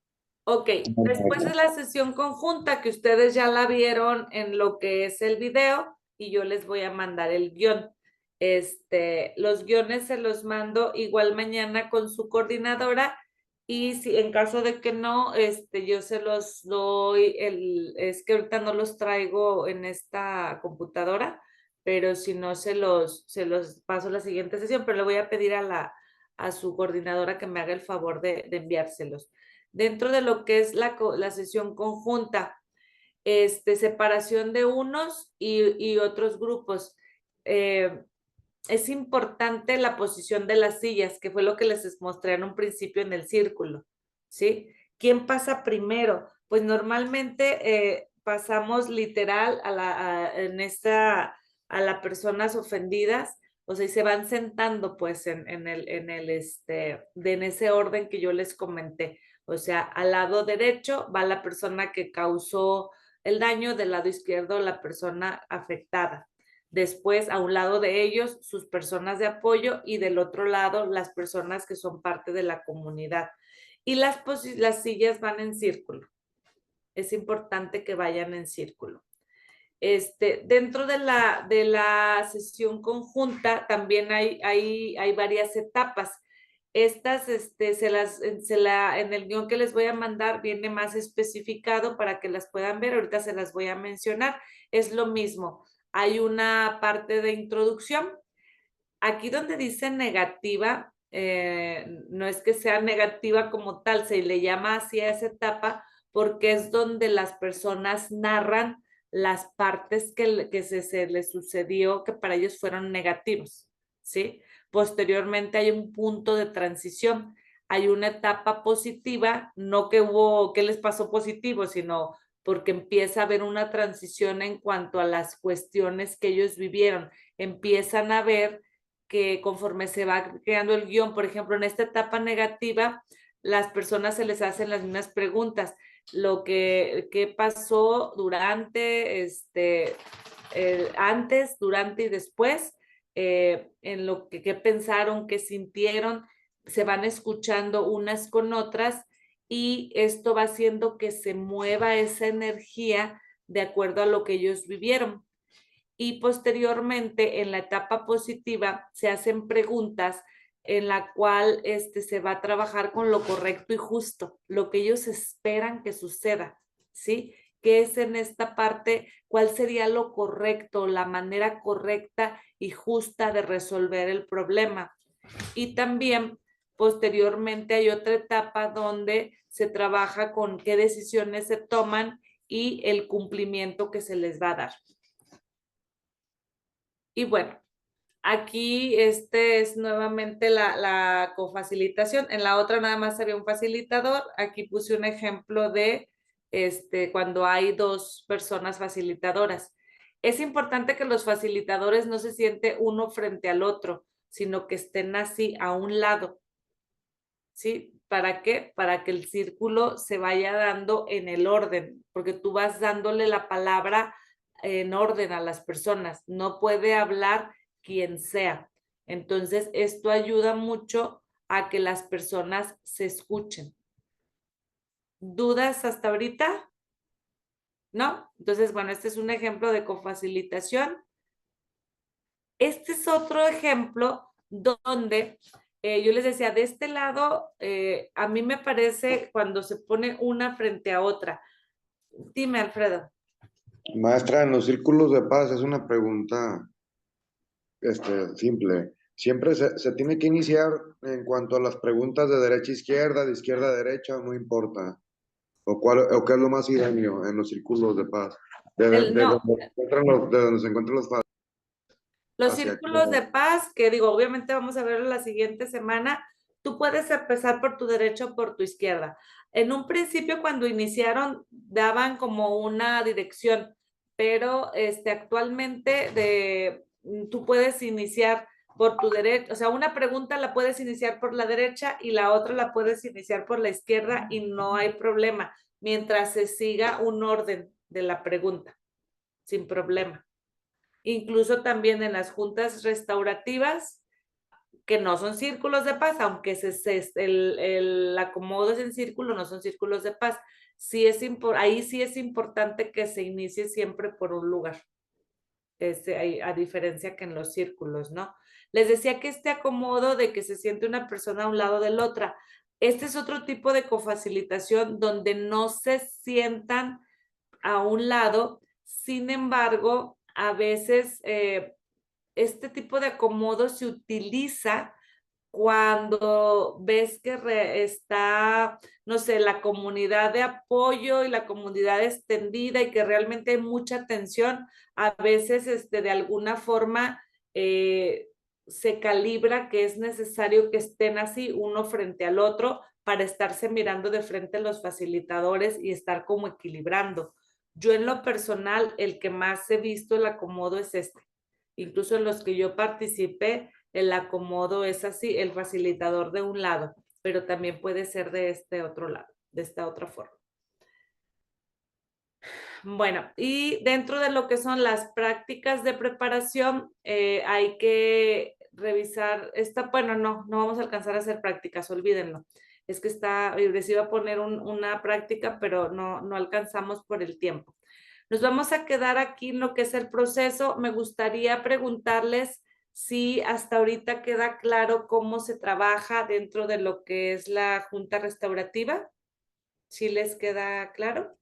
Ok, después de la sesión conjunta que ustedes ya la vieron en lo que es el video y yo les voy a mandar el guión. Los guiones se los mando igual mañana con su coordinadora y si en caso de que no, yo se los doy, es que ahorita no los traigo en esta computadora, pero si no se los paso la siguiente sesión, pero le voy a pedir a su coordinadora que me haga el favor de enviárselos. Dentro de lo que es la sesión conjunta, separación de unos y otros grupos. Es importante la posición de las sillas, que fue lo que les mostré en un principio en el círculo, ¿sí? ¿Quién pasa primero? Pues normalmente pasamos literal a las personas ofendidas, o sea, y se van sentando pues en ese orden que yo les comenté. O sea, al lado derecho va la persona que causó el daño, del lado izquierdo la persona afectada. Después, a un lado de ellos, sus personas de apoyo y del otro lado, las personas que son parte de la comunidad. Y las sillas van en círculo. Es importante que vayan en círculo. Dentro de la sesión conjunta también hay varias etapas. Estas, en el guión que les voy a mandar viene más especificado para que las puedan ver. Ahorita se las voy a mencionar. Es lo mismo. Hay una parte de introducción. Aquí donde dice negativa, no es que sea negativa como tal, se le llama así a esa etapa porque es donde las personas narran las partes que se les sucedió que para ellos fueron negativos, ¿sí? Posteriormente hay un punto de transición, hay una etapa positiva, no que hubo, que les pasó positivo, sino porque empieza a haber una transición en cuanto a las cuestiones que ellos vivieron, empiezan a ver que conforme se va creando el guión, por ejemplo, en esta etapa negativa, las personas se les hacen las mismas preguntas. ¿Qué pasó durante, antes, durante y después? En lo que pensaron, qué sintieron, se van escuchando unas con otras y esto va haciendo que se mueva esa energía de acuerdo a lo que ellos vivieron. Y posteriormente, en la etapa positiva, se hacen preguntas en la cual se va a trabajar con lo correcto y justo, lo que ellos esperan que suceda, ¿sí? ¿Qué es en esta parte? ¿Cuál sería lo correcto, la manera correcta y justa de resolver el problema? Y también, posteriormente, hay otra etapa donde se trabaja con qué decisiones se toman y el cumplimiento que se les va a dar. Y bueno, aquí es nuevamente la cofacilitación. En la otra nada más había un facilitador. Aquí puse un ejemplo de cuando hay dos personas facilitadoras. Es importante que los facilitadores no se sienten uno frente al otro, sino que estén así a un lado. ¿Sí? ¿Para qué? Para que el círculo se vaya dando en el orden, porque tú vas dándole la palabra en orden a las personas. No puede hablar quien sea. Entonces, esto ayuda mucho a que las personas se escuchen. ¿Dudas hasta ahorita? ¿No? Entonces, bueno, este es un ejemplo de cofacilitación. Este es otro ejemplo donde yo les decía, de este lado, a mí me parece cuando se pone una frente a otra. Dime, Alfredo. Maestra, en los círculos de paz es una pregunta simple. Siempre se tiene que iniciar en cuanto a las preguntas de derecha a izquierda, de izquierda a derecha, no importa. ¿O qué es lo más idóneo en los círculos de paz? No. De donde se encuentran los padres. Los círculos de paz, que digo, obviamente vamos a verlo la siguiente semana, tú puedes empezar por tu derecha o por tu izquierda. En un principio, cuando iniciaron, daban como una dirección, pero actualmente tú puedes iniciar por tu derecha, o sea, una pregunta la puedes iniciar por la derecha y la otra la puedes iniciar por la izquierda y no hay problema, mientras se siga un orden de la pregunta, sin problema. Incluso también en las juntas restaurativas, que no son círculos de paz, aunque el acomodo es en círculo, no son círculos de paz. Ahí sí es importante que se inicie siempre por un lugar, a diferencia que en los círculos, ¿no? Les decía que este acomodo de que se siente una persona a un lado de la otra, este es otro tipo de cofacilitación donde no se sientan a un lado, sin embargo, a veces este tipo de acomodo se utiliza cuando ves que está, no sé, la comunidad de apoyo y la comunidad extendida y que realmente hay mucha tensión, a veces de alguna forma se calibra que es necesario que estén así uno frente al otro para estarse mirando de frente los facilitadores y estar como equilibrando. Yo en lo personal, el que más he visto el acomodo es este. Incluso en los que yo participé, el acomodo es así, el facilitador de un lado, pero también puede ser de este otro lado, de esta otra forma. Bueno, y dentro de lo que son las prácticas de preparación, hay que revisar bueno, no vamos a alcanzar a hacer prácticas, olvídenlo. Es que les iba a poner una práctica, pero no alcanzamos por el tiempo. Nos vamos a quedar aquí en lo que es el proceso. Me gustaría preguntarles si hasta ahorita queda claro cómo se trabaja dentro de lo que es la junta restaurativa. ¿Sí les queda claro?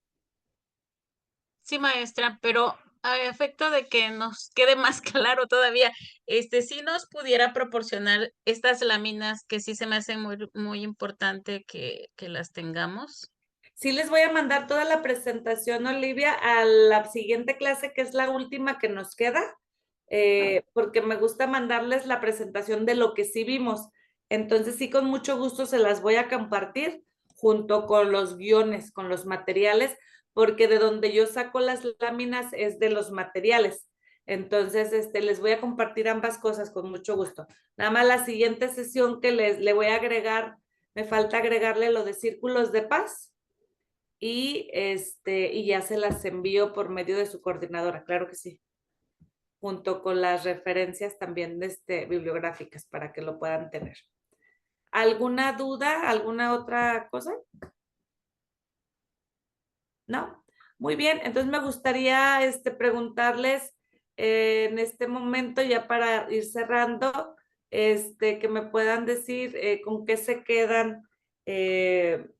Sí, maestra, pero a efecto de que nos quede más claro todavía, si nos pudiera proporcionar estas láminas que sí se me hace muy importante que las tengamos. Sí les voy a mandar toda la presentación, Olivia, a la siguiente clase, que es la última que nos queda, porque me gusta mandarles la presentación de lo que sí vimos. Entonces, sí, con mucho gusto se las voy a compartir junto con los guiones, con los materiales, porque de donde yo saco las láminas es de los materiales. Entonces, les voy a compartir ambas cosas con mucho gusto. Nada más la siguiente sesión que le voy a agregar, me falta agregarle lo de círculos de paz y ya se las envío por medio de su coordinadora, claro que sí, junto con las referencias también bibliográficas para que lo puedan tener. ¿Alguna duda? ¿Alguna otra cosa? ¿No? Muy bien, entonces me gustaría preguntarles en este momento, ya para ir cerrando, que me puedan decir con qué se quedan de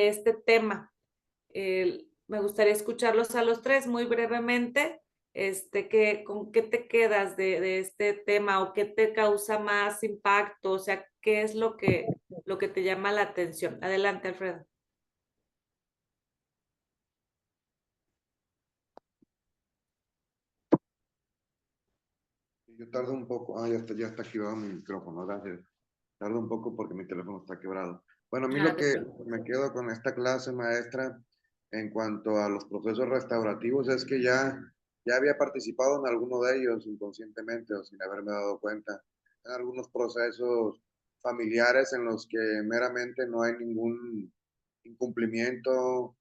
este tema. Me gustaría escucharlos a los tres muy brevemente. ¿Con qué te quedas de este tema o qué te causa más impacto? O sea, ¿qué es lo que te llama la atención? Adelante, Alfredo. Yo tardo un poco, ya está activado mi micrófono, gracias. Tardo un poco porque mi teléfono está quebrado. Bueno, a mí lo que me quedo con esta clase, maestra, en cuanto a los procesos restaurativos, es que ya había participado en alguno de ellos inconscientemente o sin haberme dado cuenta. En algunos procesos familiares en los que meramente no hay ningún incumplimiento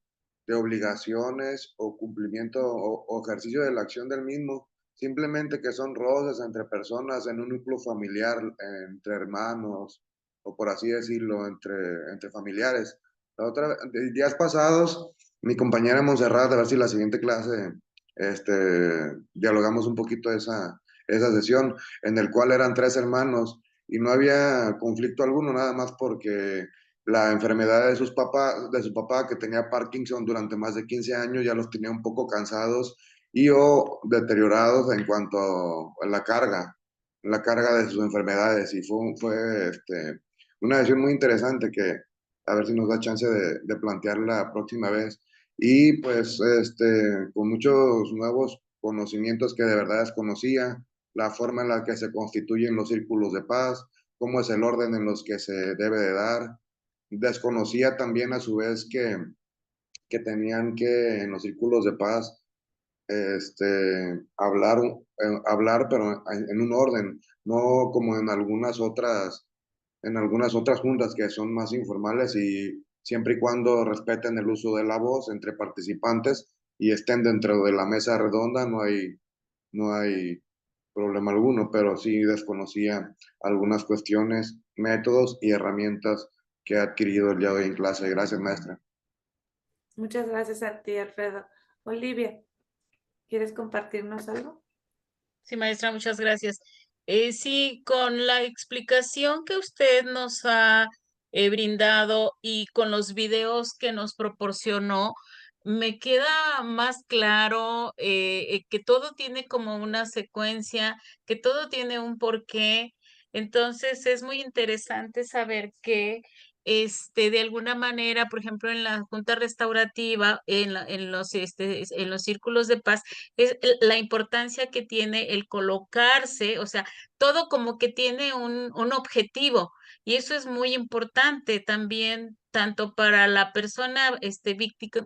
de obligaciones o cumplimiento o ejercicio de la acción del mismo, simplemente que son roces entre personas en un núcleo familiar, entre hermanos, o por así decirlo, entre familiares. Días pasados, mi compañera Montserrat, a ver si la siguiente clase dialogamos un poquito esa sesión, en el cual eran 3 hermanos y no había conflicto alguno, nada más porque la enfermedad de su papá, que tenía Parkinson durante más de 15 años, ya los tenía un poco cansados y o deteriorados en cuanto a la carga de sus enfermedades. Y fue una decisión muy interesante que a ver si nos da chance de plantear la próxima vez. Y pues con muchos nuevos conocimientos que de verdad desconocía, la forma en la que se constituyen los círculos de paz, cómo es el orden en los que se debe de dar. Desconocía también a su vez que tenían que en los círculos de paz hablar, pero en un orden, no como en algunas otras juntas que son más informales y siempre y cuando respeten el uso de la voz entre participantes y estén dentro de la mesa redonda, no hay problema alguno, pero sí desconocía algunas cuestiones, métodos y herramientas que he adquirido el día de hoy en clase. Gracias, maestra. Muchas gracias a ti, Alfredo. Olivia, ¿quieres compartirnos algo? Sí, maestra, muchas gracias. Sí, con la explicación que usted nos ha brindado y con los videos que nos proporcionó, me queda más claro que todo tiene como una secuencia, que todo tiene un porqué. Entonces, es muy interesante saber que de alguna manera, por ejemplo, en la junta restaurativa, en los círculos de paz, es la importancia que tiene el colocarse, o sea, todo como que tiene un objetivo y eso es muy importante también, tanto para la persona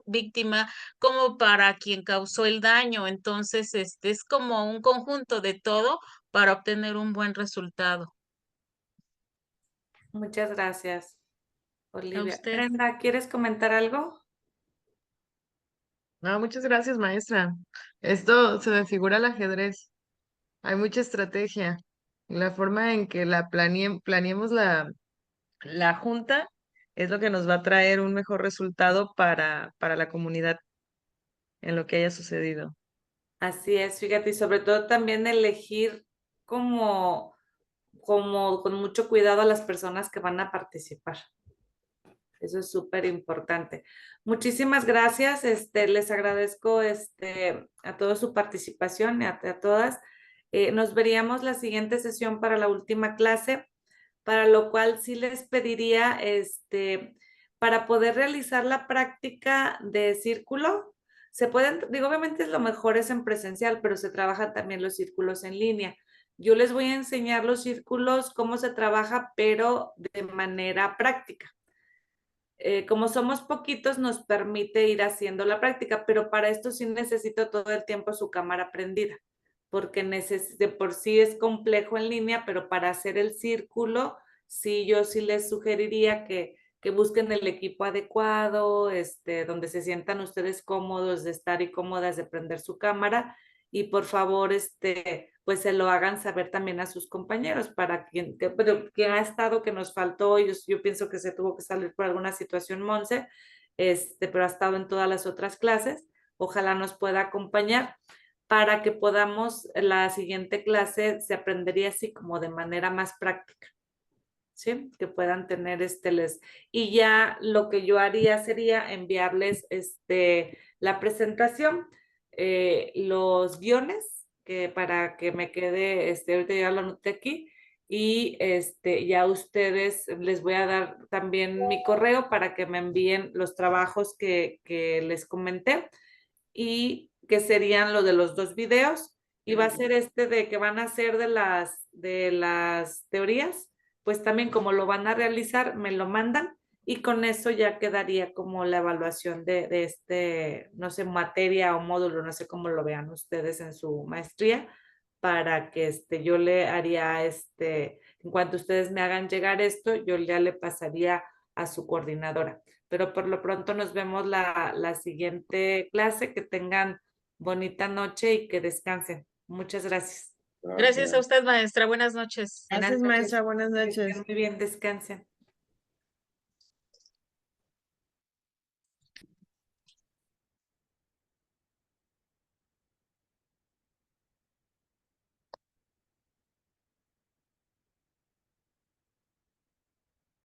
víctima como para quien causó el daño. Entonces, es como un conjunto de todo para obtener un buen resultado. Muchas gracias, A Olivia. usted. Brenda, ¿quieres comentar algo? No, muchas gracias, maestra. Esto se me figura el ajedrez. Hay mucha estrategia. La forma en que planeemos la junta es lo que nos va a traer un mejor resultado para la comunidad en lo que haya sucedido. Así es, fíjate, y sobre todo también elegir como con mucho cuidado a las personas que van a participar. Eso es súper importante. Muchísimas gracias. Les agradezco a toda su participación y a todas. Nos veríamos la siguiente sesión para la última clase, para lo cual sí les pediría, para poder realizar la práctica de círculo, se pueden, digo, obviamente lo mejor es en presencial, pero se trabajan también los círculos en línea. Yo les voy a enseñar los círculos, cómo se trabaja, pero de manera práctica. Como somos poquitos, nos permite ir haciendo la práctica, pero para esto sí necesito todo el tiempo su cámara prendida, porque de por sí es complejo en línea, pero para hacer el círculo, sí, yo sí les sugeriría que busquen el equipo adecuado, donde se sientan ustedes cómodos de estar y cómodas de prender su cámara, y por favor, pues se lo hagan saber también a sus compañeros, para quien ha estado, que nos faltó, yo pienso que se tuvo que salir por alguna situación, Monse, pero ha estado en todas las otras clases, ojalá nos pueda acompañar, para que podamos, la siguiente clase se aprendería así como de manera más práctica, ¿sí? Que puedan tener y ya lo que yo haría sería enviarles la presentación, los guiones, para que me quede, ahorita ya lo anoté aquí, y ya ustedes, les voy a dar también mi correo para que me envíen los trabajos que les comenté, y que serían lo de los 2 videos, y va a ser de que van a ser de las teorías, pues también como lo van a realizar, me lo mandan, y con eso ya quedaría como la evaluación de no sé, materia o módulo, no sé cómo lo vean ustedes en su maestría, para que yo le haría, en cuanto ustedes me hagan llegar esto, yo ya le pasaría a su coordinadora. Pero por lo pronto nos vemos la siguiente clase. Que tengan bonita noche y que descansen. Muchas gracias. Gracias a usted, maestra. Buenas noches. Gracias, maestra. Buenas Que estén noches. muy bien, descansen.